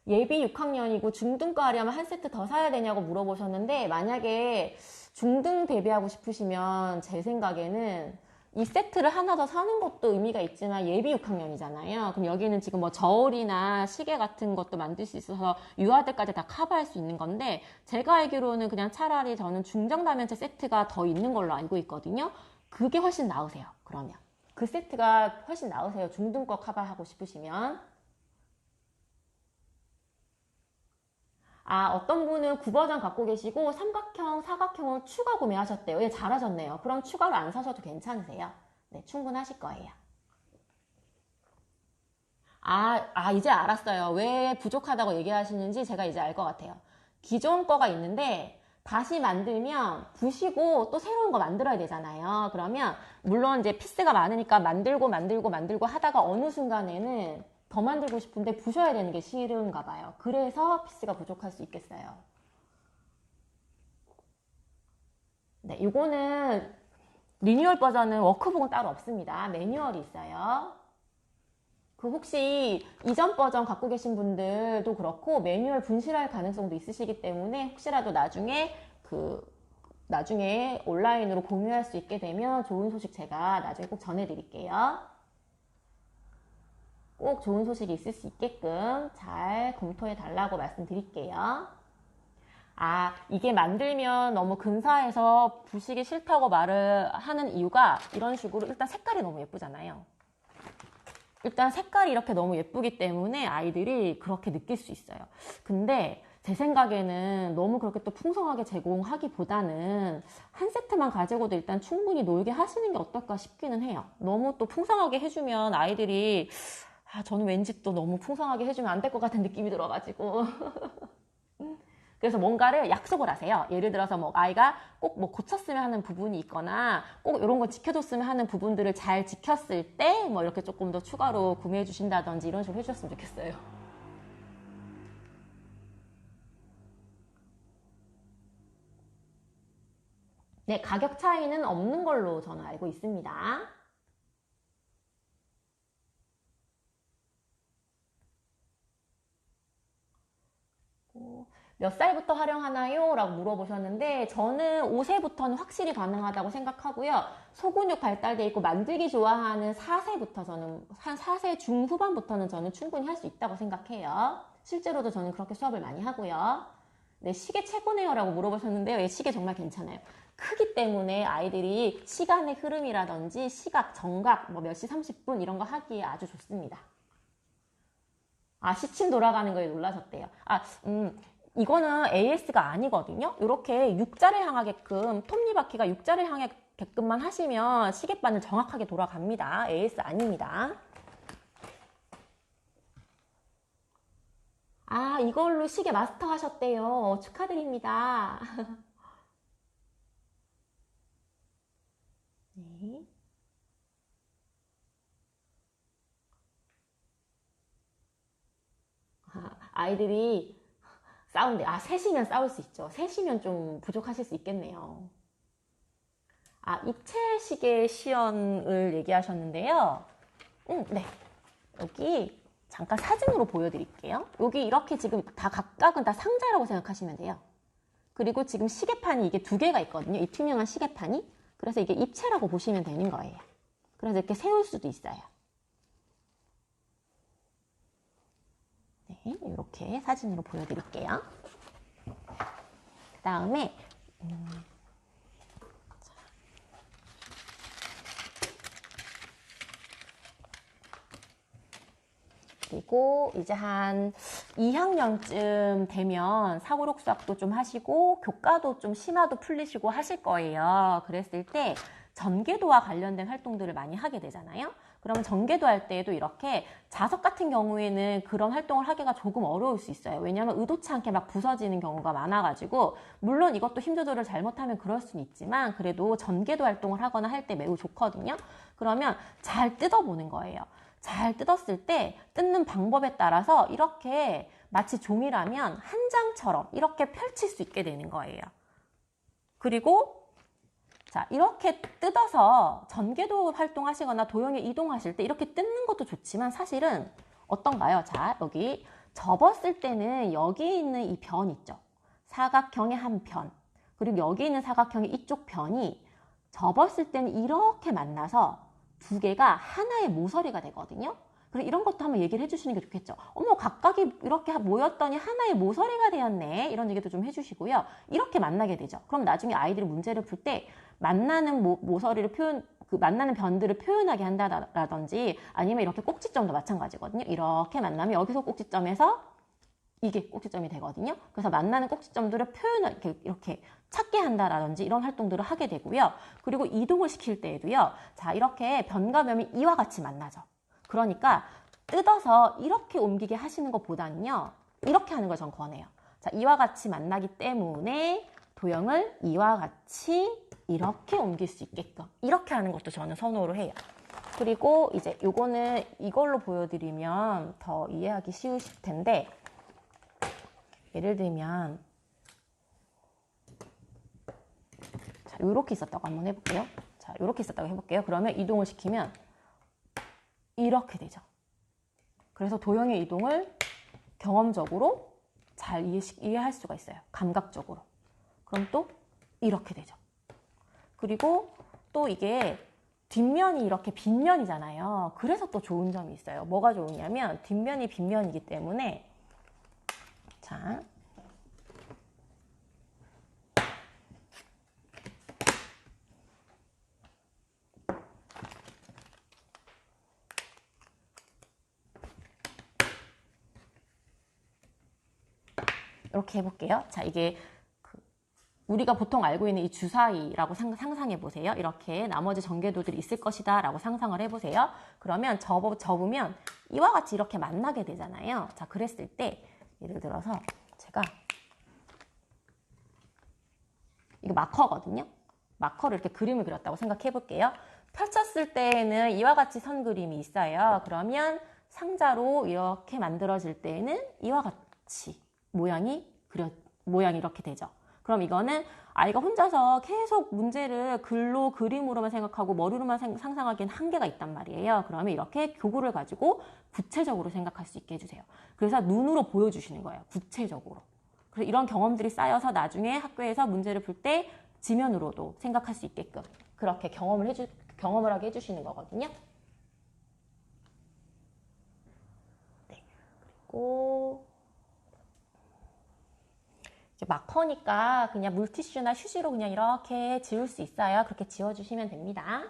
[SPEAKER 1] 예비 6학년이고 중등과 하려면 한 세트 더 사야 되냐고 물어보셨는데, 만약에 중등 대비하고 싶으시면 제 생각에는 이 세트를 하나 더 사는 것도 의미가 있지만 예비 6학년이잖아요. 그럼 여기는 지금 뭐 저울이나 시계 같은 것도 만들 수 있어서 유아들까지 다 커버할 수 있는 건데, 제가 알기로는 그냥 차라리 저는 중정다면체 세트가 더 있는 걸로 알고 있거든요. 그게 훨씬 나으세요. 그러면 그 세트가 훨씬 나으세요. 중등 거 커버하고 싶으시면. 아, 어떤 분은 9버전 갖고 계시고 삼각형, 사각형을 추가 구매하셨대요. 예, 잘하셨네요. 그럼 추가로 안 사셔도 괜찮으세요. 네, 충분하실 거예요. 이제 알았어요. 왜 부족하다고 얘기하시는지 제가 이제 알 것 같아요. 기존 거가 있는데 다시 만들면 부시고 또 새로운 거 만들어야 되잖아요. 그러면 물론 이제 피스가 많으니까 만들고 하다가 어느 순간에는 더 만들고 싶은데 부셔야 되는 게 싫은가 봐요. 그래서 피스가 부족할 수 있겠어요. 네, 이거는 리뉴얼 버전은 워크북은 따로 없습니다. 매뉴얼이 있어요. 그 혹시 이전 버전 갖고 계신 분들도 그렇고 매뉴얼 분실할 가능성도 있으시기 때문에 혹시라도 나중에 온라인으로 공유할 수 있게 되면 좋은 소식 제가 나중에 꼭 전해드릴게요. 꼭 좋은 소식이 있을 수 있게끔 잘 검토해 달라고 말씀드릴게요. 아, 이게 만들면 너무 근사해서 부시기 싫다고 말을 하는 이유가 이런 식으로 일단 색깔이 너무 예쁘잖아요. 일단 색깔이 이렇게 너무 예쁘기 때문에 아이들이 그렇게 느낄 수 있어요. 근데 제 생각에는 너무 그렇게 또 풍성하게 제공하기보다는 한 세트만 가지고도 일단 충분히 놀게 하시는 게 어떨까 싶기는 해요. 너무 또 풍성하게 해주면 아이들이 저는 왠지 또 너무 풍성하게 해주면 안 될 것 같은 느낌이 들어가지고 그래서 뭔가를 약속을 하세요. 예를 들어서 뭐 아이가 꼭 뭐 고쳤으면 하는 부분이 있거나 꼭 이런 거 지켜줬으면 하는 부분들을 잘 지켰을 때 뭐 이렇게 조금 더 추가로 구매해 주신다든지 이런 식으로 해주셨으면 좋겠어요. 네, 가격 차이는 없는 걸로 저는 알고 있습니다. 몇 살부터 활용하나요? 라고 물어보셨는데 저는 5세부터는 확실히 가능하다고 생각하고요. 소근육 발달돼 있고 만들기 좋아하는 4세부터 저는 한 4세 중후반부터는 저는 충분히 할 수 있다고 생각해요. 실제로도 저는 그렇게 수업을 많이 하고요. 네, 시계 최고네요 라고 물어보셨는데요. 예, 시계 정말 괜찮아요. 크기 때문에 아이들이 시간의 흐름이라든지 시각, 정각, 뭐 몇 시 30분 이런 거 하기에 아주 좋습니다. 시침 돌아가는 거에 놀라셨대요. 이거는 AS가 아니거든요. 이렇게 U자를 향하게끔, 톱니바퀴가 U자를 향하게끔만 하시면 시계바늘 정확하게 돌아갑니다. AS 아닙니다. 이걸로 시계 마스터 하셨대요. 축하드립니다. 네. 아이들이 싸운대. 셋이면 싸울 수 있죠. 셋이면 좀 부족하실 수 있겠네요. 입체시계 시연을 얘기하셨는데요. 네. 여기 잠깐 사진으로 보여드릴게요. 여기 이렇게 지금 다 각각은 다 상자라고 생각하시면 돼요. 그리고 지금 시계판이 이게 두 개가 있거든요. 이 투명한 시계판이. 그래서 이게 입체라고 보시면 되는 거예요. 그래서 이렇게 세울 수도 있어요. 네, 이렇게 사진으로 보여드릴게요. 그 다음에 그리고 이제 한 2학년쯤 되면 사고력 수학도 좀 하시고 교과도 좀 심화도 풀리시고 하실 거예요. 그랬을 때 전개도와 관련된 활동들을 많이 하게 되잖아요. 그러면 전개도 할 때에도 이렇게 자석 같은 경우에는 그런 활동을 하기가 조금 어려울 수 있어요. 왜냐하면 의도치 않게 막 부서지는 경우가 많아가지고 물론 이것도 힘 조절을 잘못하면 그럴 수는 있지만 그래도 전개도 활동을 하거나 할 때 매우 좋거든요. 그러면 잘 뜯어보는 거예요. 잘 뜯었을 때 뜯는 방법에 따라서 이렇게 마치 종이라면 한 장처럼 이렇게 펼칠 수 있게 되는 거예요. 그리고 자, 이렇게 뜯어서 전개도 활동하시거나 도형에 이동하실 때 이렇게 뜯는 것도 좋지만 사실은 어떤가요? 자, 여기 접었을 때는 여기 있는 이 변 있죠? 사각형의 한 편, 그리고 여기 있는 사각형의 이쪽 편이 접었을 때는 이렇게 만나서 두 개가 하나의 모서리가 되거든요. 그래서 이런 것도 한번 얘기를 해주시는 게 좋겠죠. 어머, 각각이 이렇게 모였더니 하나의 모서리가 되었네. 이런 얘기도 좀 해주시고요. 이렇게 만나게 되죠. 그럼 나중에 아이들이 문제를 풀 때 만나는 모서리를 만나는 변들을 표현하게 한다라든지 아니면 이렇게 꼭지점도 마찬가지거든요. 이렇게 만나면 여기서 꼭지점에서 이게 꼭지점이 되거든요. 그래서 만나는 꼭지점들을 이렇게 찾게 한다라든지 이런 활동들을 하게 되고요. 그리고 이동을 시킬 때에도요. 자, 이렇게 변과 변이 이와 같이 만나죠. 그러니까 뜯어서 이렇게 옮기게 하시는 것보다는요. 이렇게 하는 걸 전 권해요. 자, 이와 같이 만나기 때문에 도형을 이와 같이 이렇게 옮길 수 있게끔 이렇게 하는 것도 저는 선호를 해요. 그리고 이제 요거는 이걸로 보여드리면 더 이해하기 쉬우실 텐데 예를 들면 자, 요렇게 있었다고 한번 해볼게요. 자, 요렇게 있었다고 해볼게요. 그러면 이동을 시키면 이렇게 되죠. 그래서 도형의 이동을 경험적으로 잘 이해할 수가 있어요. 감각적으로. 그럼 또 이렇게 되죠. 그리고 또 이게 뒷면이 이렇게 빗면이잖아요. 그래서 또 좋은 점이 있어요. 뭐가 좋으냐면 뒷면이 빗면이기 때문에 자, 이렇게 해볼게요. 자, 이게 우리가 보통 알고 있는 이 주사위라고 상상해 보세요. 이렇게 나머지 전개도들이 있을 것이다 라고 상상을 해보세요. 그러면 접으면 이와 같이 이렇게 만나게 되잖아요. 자, 그랬을 때 예를 들어서 제가 이거 마커거든요. 마커로 이렇게 그림을 그렸다고 생각해 볼게요. 펼쳤을 때에는 이와 같이 선 그림이 있어요. 그러면 상자로 이렇게 만들어질 때에는 이와 같이 모양이 이렇게 되죠. 그럼 이거는 아이가 혼자서 계속 문제를 글로 그림으로만 생각하고 머리로만 상상하기엔 한계가 있단 말이에요. 그러면 이렇게 교구를 가지고 구체적으로 생각할 수 있게 해주세요. 그래서 눈으로 보여주시는 거예요. 구체적으로. 그래서 이런 경험들이 쌓여서 나중에 학교에서 문제를 풀 때 지면으로도 생각할 수 있게끔 그렇게 경험을 하게 해주시는 거거든요. 네. 그리고 마커니까 그냥 물티슈나 휴지로 그냥 이렇게 지울 수 있어요. 그렇게 지워주시면 됩니다.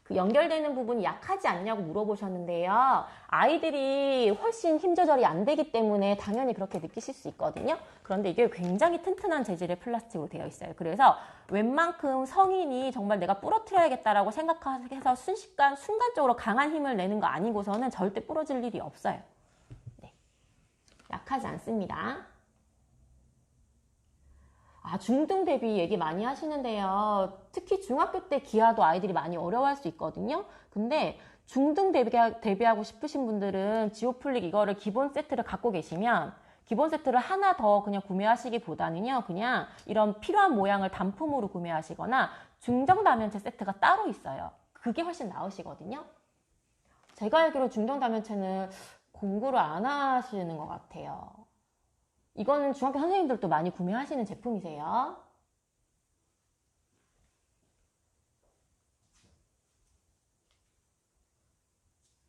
[SPEAKER 1] 그 연결되는 부분이 약하지 않냐고 물어보셨는데요. 아이들이 훨씬 힘 조절이 안 되기 때문에 당연히 그렇게 느끼실 수 있거든요. 그런데 이게 굉장히 튼튼한 재질의 플라스틱으로 되어 있어요. 그래서 웬만큼 성인이 정말 내가 부러뜨려야겠다라고 생각해서 순간적으로 강한 힘을 내는 거 아니고서는 절대 부러질 일이 없어요. 약하지 않습니다. 중등 대비 얘기 많이 하시는데요. 특히 중학교 때 기아도 아이들이 많이 어려워할 수 있거든요. 근데 중등 대비하고 싶으신 분들은 지오플릭 이거를 기본 세트를 갖고 계시면 기본 세트를 하나 더 그냥 구매하시기보다는요. 그냥 이런 필요한 모양을 단품으로 구매하시거나 중정다면체 세트가 따로 있어요. 그게 훨씬 나으시거든요. 제가 알기로 중정다면체는 공부를 안 하시는 것 같아요. 이거는 중학교 선생님들도 많이 구매하시는 제품이세요.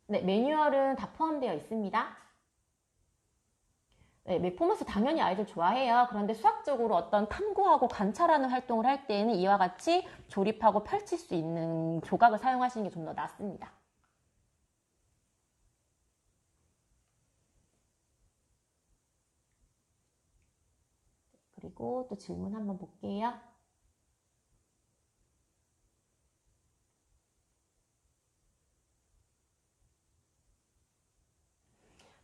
[SPEAKER 1] 네, 매뉴얼은 다 포함되어 있습니다. 네, 매포머스 당연히 아이들 좋아해요. 그런데 수학적으로 어떤 탐구하고 관찰하는 활동을 할 때에는 이와 같이 조립하고 펼칠 수 있는 조각을 사용하시는 게 좀 더 낫습니다. 그리고 또 질문 한번 볼게요.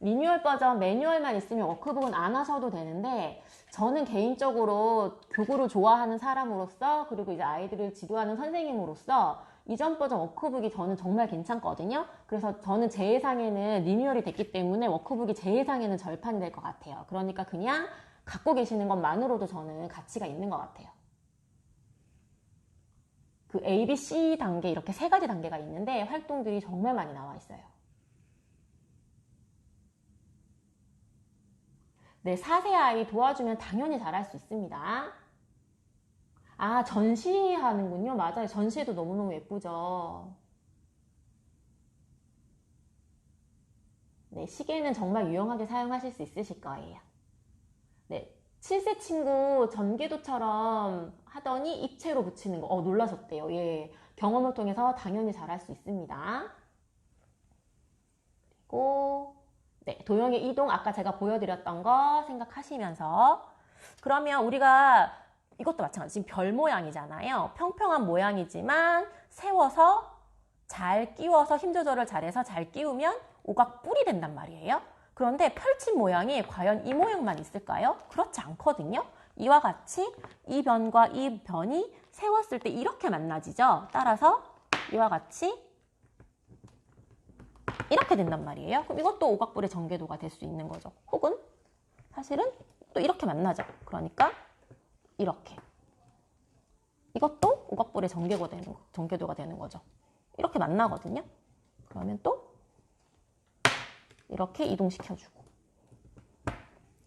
[SPEAKER 1] 리뉴얼 버전 매뉴얼만 있으면 워크북은 안 하셔도 되는데 저는 개인적으로 교구를 좋아하는 사람으로서 그리고 이제 아이들을 지도하는 선생님으로서 이전 버전 워크북이 저는 정말 괜찮거든요. 그래서 저는 제 예상에는 리뉴얼이 됐기 때문에 워크북이 제 예상에는 절판이 될 것 같아요. 그러니까 그냥 갖고 계시는 것만으로도 저는 가치가 있는 것 같아요. 그 A, B, C 단계 이렇게 세 가지 단계가 있는데 활동들이 정말 많이 나와 있어요. 네, 4세 아이 도와주면 당연히 잘할 수 있습니다. 전시하는군요. 맞아요. 전시회도 너무너무 예쁘죠. 네, 시계는 정말 유용하게 사용하실 수 있으실 거예요. 네, 7세 친구 전개도처럼 하더니 입체로 붙이는 거. 놀라셨대요. 예, 경험을 통해서 당연히 잘할 수 있습니다. 그리고 네, 도형의 이동 아까 제가 보여드렸던 거 생각하시면서 그러면 우리가 이것도 마찬가지 지금 별 모양이잖아요. 평평한 모양이지만 세워서 잘 끼워서 힘 조절을 잘해서 잘 끼우면 오각뿔이 된단 말이에요. 그런데 펼친 모양이 과연 이 모양만 있을까요? 그렇지 않거든요. 이와 같이 이 변과 이 변이 세웠을 때 이렇게 만나지죠. 따라서 이와 같이 이렇게 된단 말이에요. 그럼 이것도 오각뿔의 전개도가 될 수 있는 거죠. 혹은 사실은 또 이렇게 만나죠. 그러니까 이렇게. 이것도 오각뿔의 전개도가 되는 거죠. 이렇게 만나거든요. 그러면 또 이렇게 이동시켜주고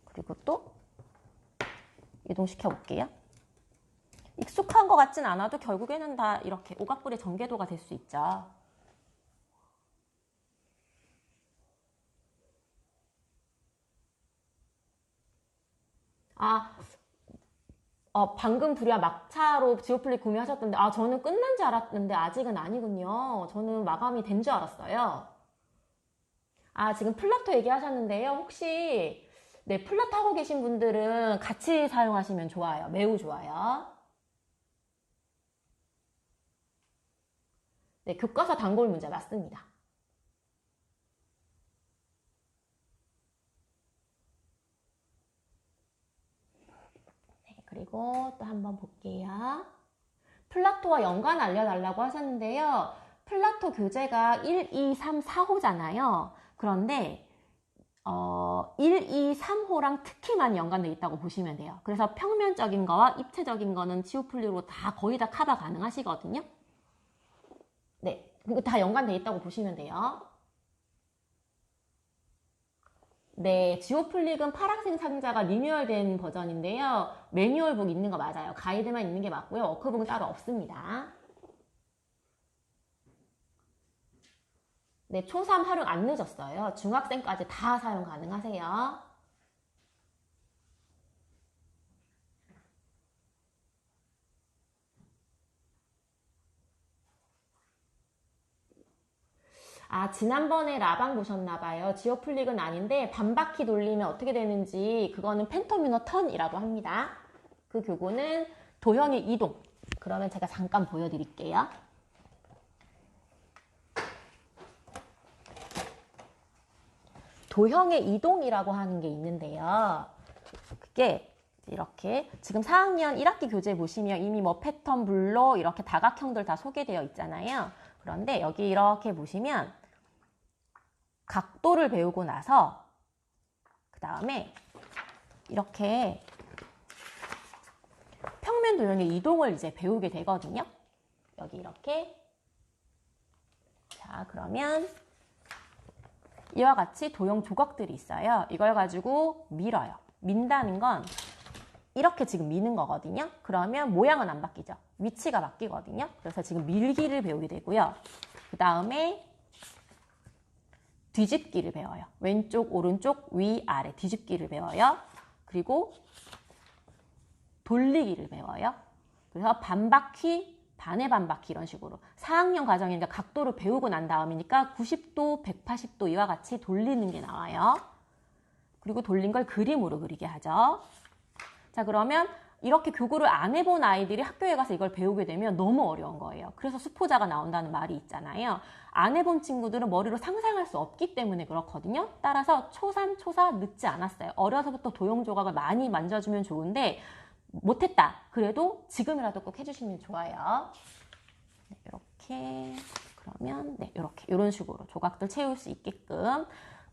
[SPEAKER 1] 그리고 또 이동시켜 볼게요. 익숙한 것 같진 않아도 결국에는 다 이렇게 오각불의 전개도가 될 수 있죠. 아, 방금 불이야 막차로 지오플리 구매하셨던데, 저는 끝난 줄 알았는데 아직은 아니군요. 저는 마감이 된 줄 알았어요. 지금 플라토 얘기하셨는데요. 혹시, 네, 플라토 하고 계신 분들은 같이 사용하시면 좋아요. 매우 좋아요. 네, 교과서 단골 문제 맞습니다. 네, 그리고 또 한번 볼게요. 플라토와 연관 알려달라고 하셨는데요. 플라토 교재가 1, 2, 3, 4호잖아요. 그런데 1, 2, 3호랑 특히 많이 연관되어 있다고 보시면 돼요. 그래서 평면적인 거와 입체적인 거는 지오플리로 다 거의 다 커버 가능하시거든요. 네, 그리고 다 연관되어 있다고 보시면 돼요. 네, 지오플릭은 파란색 상자가 리뉴얼된 버전인데요. 매뉴얼북 있는 거 맞아요. 가이드만 있는 게 맞고요. 워크북은 따로 없습니다. 네, 초3 활용 안 늦었어요. 중학생까지 다 사용 가능하세요. 지난번에 라방 보셨나봐요. 지오플릭은 아닌데 반바퀴 돌리면 어떻게 되는지 그거는 펜터미너 턴이라고 합니다. 그 교구는 도형의 이동. 그러면 제가 잠깐 보여드릴게요. 도형의 이동이라고 하는 게 있는데요. 그게 이렇게 지금 4학년 1학기 교재 보시면 이미 뭐 패턴, 블록 이렇게 다각형들 다 소개되어 있잖아요. 그런데 여기 이렇게 보시면 각도를 배우고 나서 그 다음에 이렇게 평면 도형의 이동을 이제 배우게 되거든요. 여기 이렇게. 자, 그러면 이와 같이 도형 조각들이 있어요. 이걸 가지고 밀어요. 민다는 건 이렇게 지금 미는 거거든요. 그러면 모양은 안 바뀌죠. 위치가 바뀌거든요. 그래서 지금 밀기를 배우게 되고요. 그 다음에 뒤집기를 배워요. 왼쪽, 오른쪽, 위, 아래 뒤집기를 배워요. 그리고 돌리기를 배워요. 그래서 반바퀴, 반의 반바퀴 이런 식으로 4학년 과정이니까 각도를 배우고 난 다음이니까 90도, 180도 이와 같이 돌리는 게 나와요. 그리고 돌린 걸 그림으로 그리게 하죠. 자, 그러면 이렇게 교구를 안 해본 아이들이 학교에 가서 이걸 배우게 되면 너무 어려운 거예요. 그래서 수포자가 나온다는 말이 있잖아요. 안 해본 친구들은 머리로 상상할 수 없기 때문에 그렇거든요. 따라서 초3, 초4 늦지 않았어요. 어려서부터 도형 조각을 많이 만져주면 좋은데 못했다. 그래도 지금이라도 꼭 해주시면 좋아요. 네, 이렇게 그러면 네, 이렇게 이런 식으로 조각들 채울 수 있게끔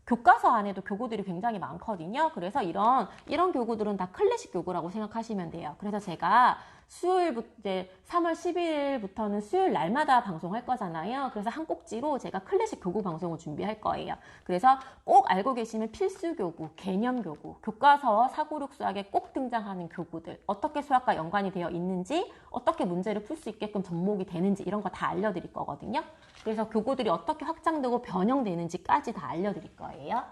[SPEAKER 1] 교과서 안에도 교구들이 굉장히 많거든요. 그래서 이런 교구들은 다 클래식 교구라고 생각하시면 돼요. 그래서 제가 수요일부터 이제 3월 10일부터는 수요일 날마다 방송할 거잖아요. 그래서 한 꼭지로 제가 클래식 교구 방송을 준비할 거예요. 그래서 꼭 알고 계시면 필수 교구, 개념 교구, 교과서 496 수학에 꼭 등장하는 교구들, 어떻게 수학과 연관이 되어 있는지, 어떻게 문제를 풀 수 있게끔 접목이 되는지 이런 거 다 알려드릴 거거든요. 그래서 교구들이 어떻게 확장되고 변형되는지까지 다 알려드릴 거예요.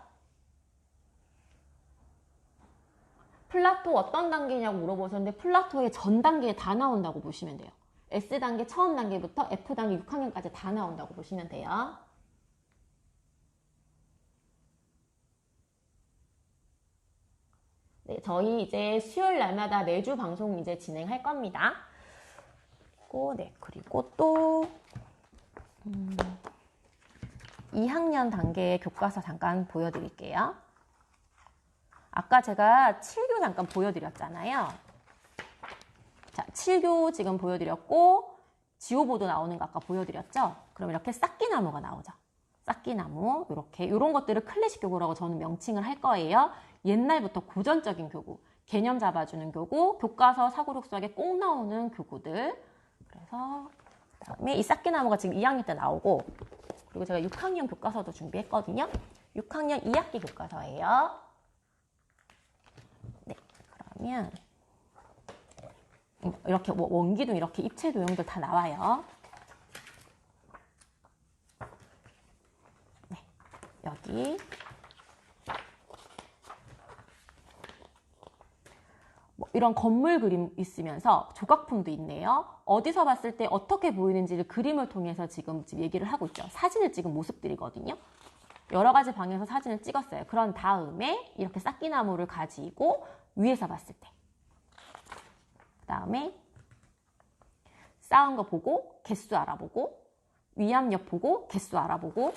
[SPEAKER 1] 플라토 어떤 단계냐고 물어보셨는데 플라토의 전 단계에 다 나온다고 보시면 돼요. S단계 처음 단계부터 F단계 6학년까지 다 나온다고 보시면 돼요. 네, 저희 이제 수요일 날마다 매주 방송 이제 진행할 겁니다. 그리고 또 2학년 단계의 교과서 잠깐 보여드릴게요. 아까 제가 7교 잠깐 보여드렸잖아요. 자, 7교 지금 보여드렸고 지오보드 나오는 거 아까 보여드렸죠? 그럼 이렇게 싹기나무가 나오죠. 싹기나무 이런 것들을 클래식 교구라고 저는 명칭을 할 거예요. 옛날부터 고전적인 교구, 개념 잡아주는 교구, 교과서 496 수학에 꼭 나오는 교구들. 그래서 그다음에 이 싹기나무가 지금 2학년 때 나오고 그리고 제가 6학년 교과서도 준비했거든요. 6학년 2학기 교과서예요. 네, 그러면 이렇게 뭐 원기둥 이렇게 입체 도형들 다 나와요. 네, 여기 뭐 이런 건물 그림 있으면서 조각품도 있네요. 어디서 봤을 때 어떻게 보이는지를 그림을 통해서 지금 얘기를 하고 있죠. 사진을 찍은 모습들이거든요. 여러 가지 방에서 사진을 찍었어요. 그런 다음에 이렇게 쌓기나무를 가지고 위에서 봤을 때, 그 다음에 쌓은 거 보고 개수 알아보고, 위압력 보고 개수 알아보고,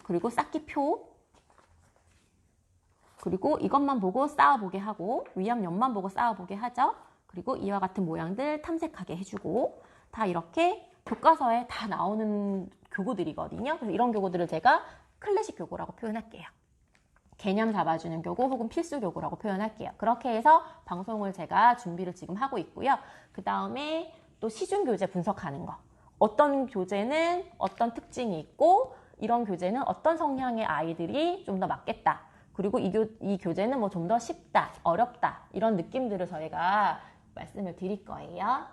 [SPEAKER 1] 그리고 쌓기표, 그리고 이것만 보고 쌓아보게 하고, 위압력만 보고 쌓아보게 하죠. 그리고 이와 같은 모양들 탐색하게 해주고, 다 이렇게 교과서에 다 나오는 교구들이거든요. 그래서 이런 교구들을 제가 클래식 교구라고 표현할게요. 개념 잡아주는 교구 혹은 필수 교구라고 표현할게요. 그렇게 해서 방송을 제가 준비를 지금 하고 있고요. 그 다음에 또 시중 교재 분석하는 거. 어떤 교재는 어떤 특징이 있고, 이런 교재는 어떤 성향의 아이들이 좀 더 맞겠다. 그리고 이 교재는 뭐 좀 더 쉽다, 어렵다, 이런 느낌들을 저희가 말씀을 드릴 거예요.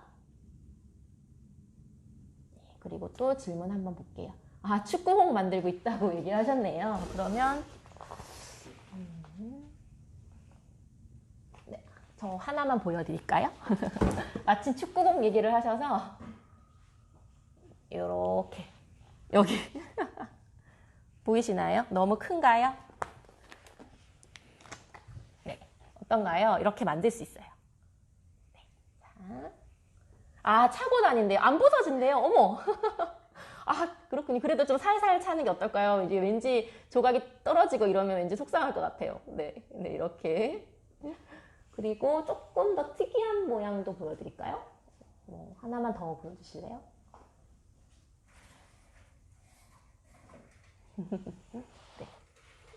[SPEAKER 1] 그리고 또 질문 한번 볼게요. 아, 축구공 만들고 있다고 얘기를 하셨네요. 그러면 네, 저 하나만 보여드릴까요? 마침 축구공 얘기를 하셔서 이렇게 여기 보이시나요? 너무 큰가요? 네, 어떤가요? 이렇게 만들 수 있어요. 네, 자. 아, 차고 다닌대요. 안 부서진대요. 어머. 아, 그렇군요. 그래도 좀 살살 차는 게 어떨까요? 이제 왠지 조각이 떨어지고 이러면 왠지 속상할 것 같아요. 네, 네, 이렇게. 그리고 조금 더 특이한 모양도 보여드릴까요? 하나만 더 보여주실래요? 네.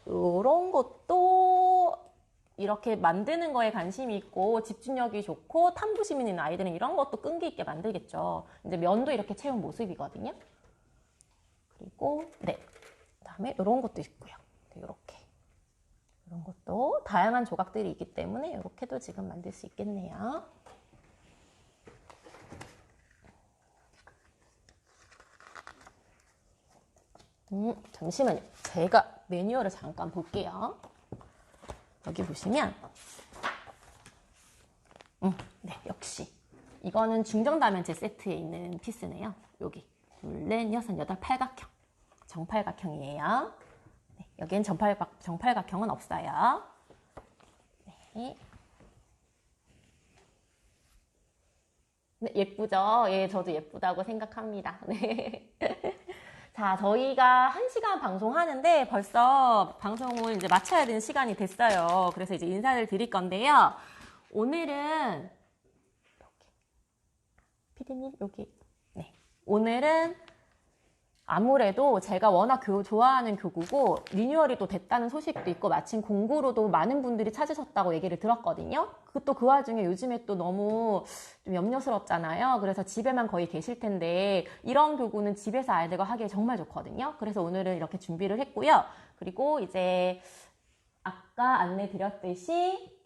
[SPEAKER 1] 이런 것도 이렇게 만드는 거에 관심이 있고 집중력이 좋고 탐구심 있는 아이들은 이런 것도 끈기 있게 만들겠죠. 이제 면도 이렇게 채운 모습이거든요. 그리고 네, 그다음에 이런 것도 있고요. 네, 이렇게 이런 것도 다양한 조각들이 있기 때문에 이렇게도 지금 만들 수 있겠네요. 잠시만요. 제가 매뉴얼을 잠깐 볼게요. 여기 보시면 네, 역시 이거는 중정다면체 세트에 있는 피스네요. 여기 둘, 넷, 여섯, 여덟, 팔각형, 정팔각형이에요. 네, 여기엔 정팔각형은 없어요. 네. 네, 예쁘죠? 예, 저도 예쁘다고 생각합니다. 네. 자, 저희가 1시간 방송하는데 벌써 방송을 이제 마쳐야 되는 시간이 됐어요. 그래서 이제 인사를 드릴 건데요. 오늘은 피디님 여기 네. 오늘은 아무래도 제가 워낙 좋아하는 교구고 리뉴얼이 또 됐다는 소식도 있고 마침 공고로도 많은 분들이 찾으셨다고 얘기를 들었거든요. 그것도 그 와중에 요즘에 또 너무 좀 염려스럽잖아요. 그래서 집에만 거의 계실 텐데 이런 교구는 집에서 아이들과 하기에 정말 좋거든요. 그래서 오늘은 이렇게 준비를 했고요. 그리고 이제 아까 안내 드렸듯이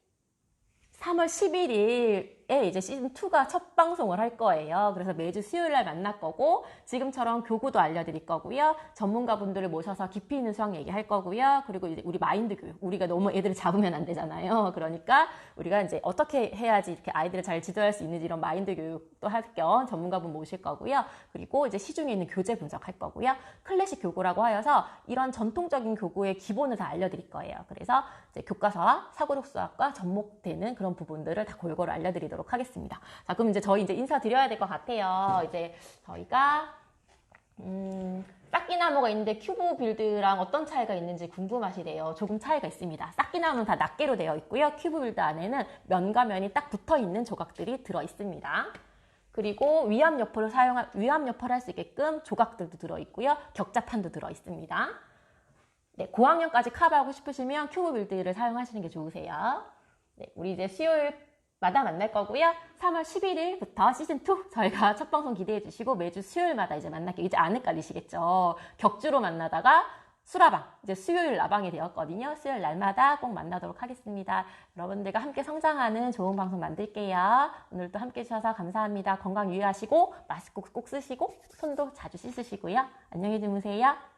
[SPEAKER 1] 3월 11일에 이제 시즌2가 첫 방송을 할 거예요. 그래서 매주 수요일 날 만날 거고, 지금처럼 교구도 알려드릴 거고요. 전문가분들을 모셔서 깊이 있는 수학 얘기할 거고요. 그리고 이제 우리 마인드 교육. 우리가 너무 애들을 잡으면 안 되잖아요. 그러니까 우리가 이제 어떻게 해야지 이렇게 아이들을 잘 지도할 수 있는지 이런 마인드 교육도 할 겸 전문가분 모실 거고요. 그리고 이제 시중에 있는 교재 분석할 거고요. 클래식 교구라고 하여서 이런 전통적인 교구의 기본을 다 알려드릴 거예요. 그래서 이제 교과서와 사고력 수학과 접목되는 그런 부분들을 다 골고루 알려드리도록 하겠습니다. 자, 그럼 이제 저희 이제 인사드려야 될 것 같아요. 이제 저희가 쌓기나무가 있는데 큐브 빌드랑 어떤 차이가 있는지 궁금하시대요. 조금 차이가 있습니다. 쌓기나무는 다 낱개로 되어 있고요. 큐브 빌드 안에는 면과 면이 딱 붙어 있는 조각들이 들어 있습니다. 그리고 위압 여포를 할 수 있게끔 조각들도 들어 있고요. 격자판도 들어 있습니다. 네, 고학년까지 커버하고 싶으시면 큐브 빌드를 사용하시는 게 좋으세요. 네, 우리 이제 수요일마다 만날 거고요. 3월 11일부터 시즌2 저희가 첫 방송 기대해 주시고 매주 수요일마다 이제 만날게요. 이제 안 헷갈리시겠죠? 격주로 만나다가 수라방, 이제 수요일 라방이 되었거든요. 수요일 날마다 꼭 만나도록 하겠습니다. 여러분들과 함께 성장하는 좋은 방송 만들게요. 오늘도 함께 해주셔서 감사합니다. 건강 유의하시고 마스크 꼭 쓰시고 손도 자주 씻으시고요. 안녕히 주무세요.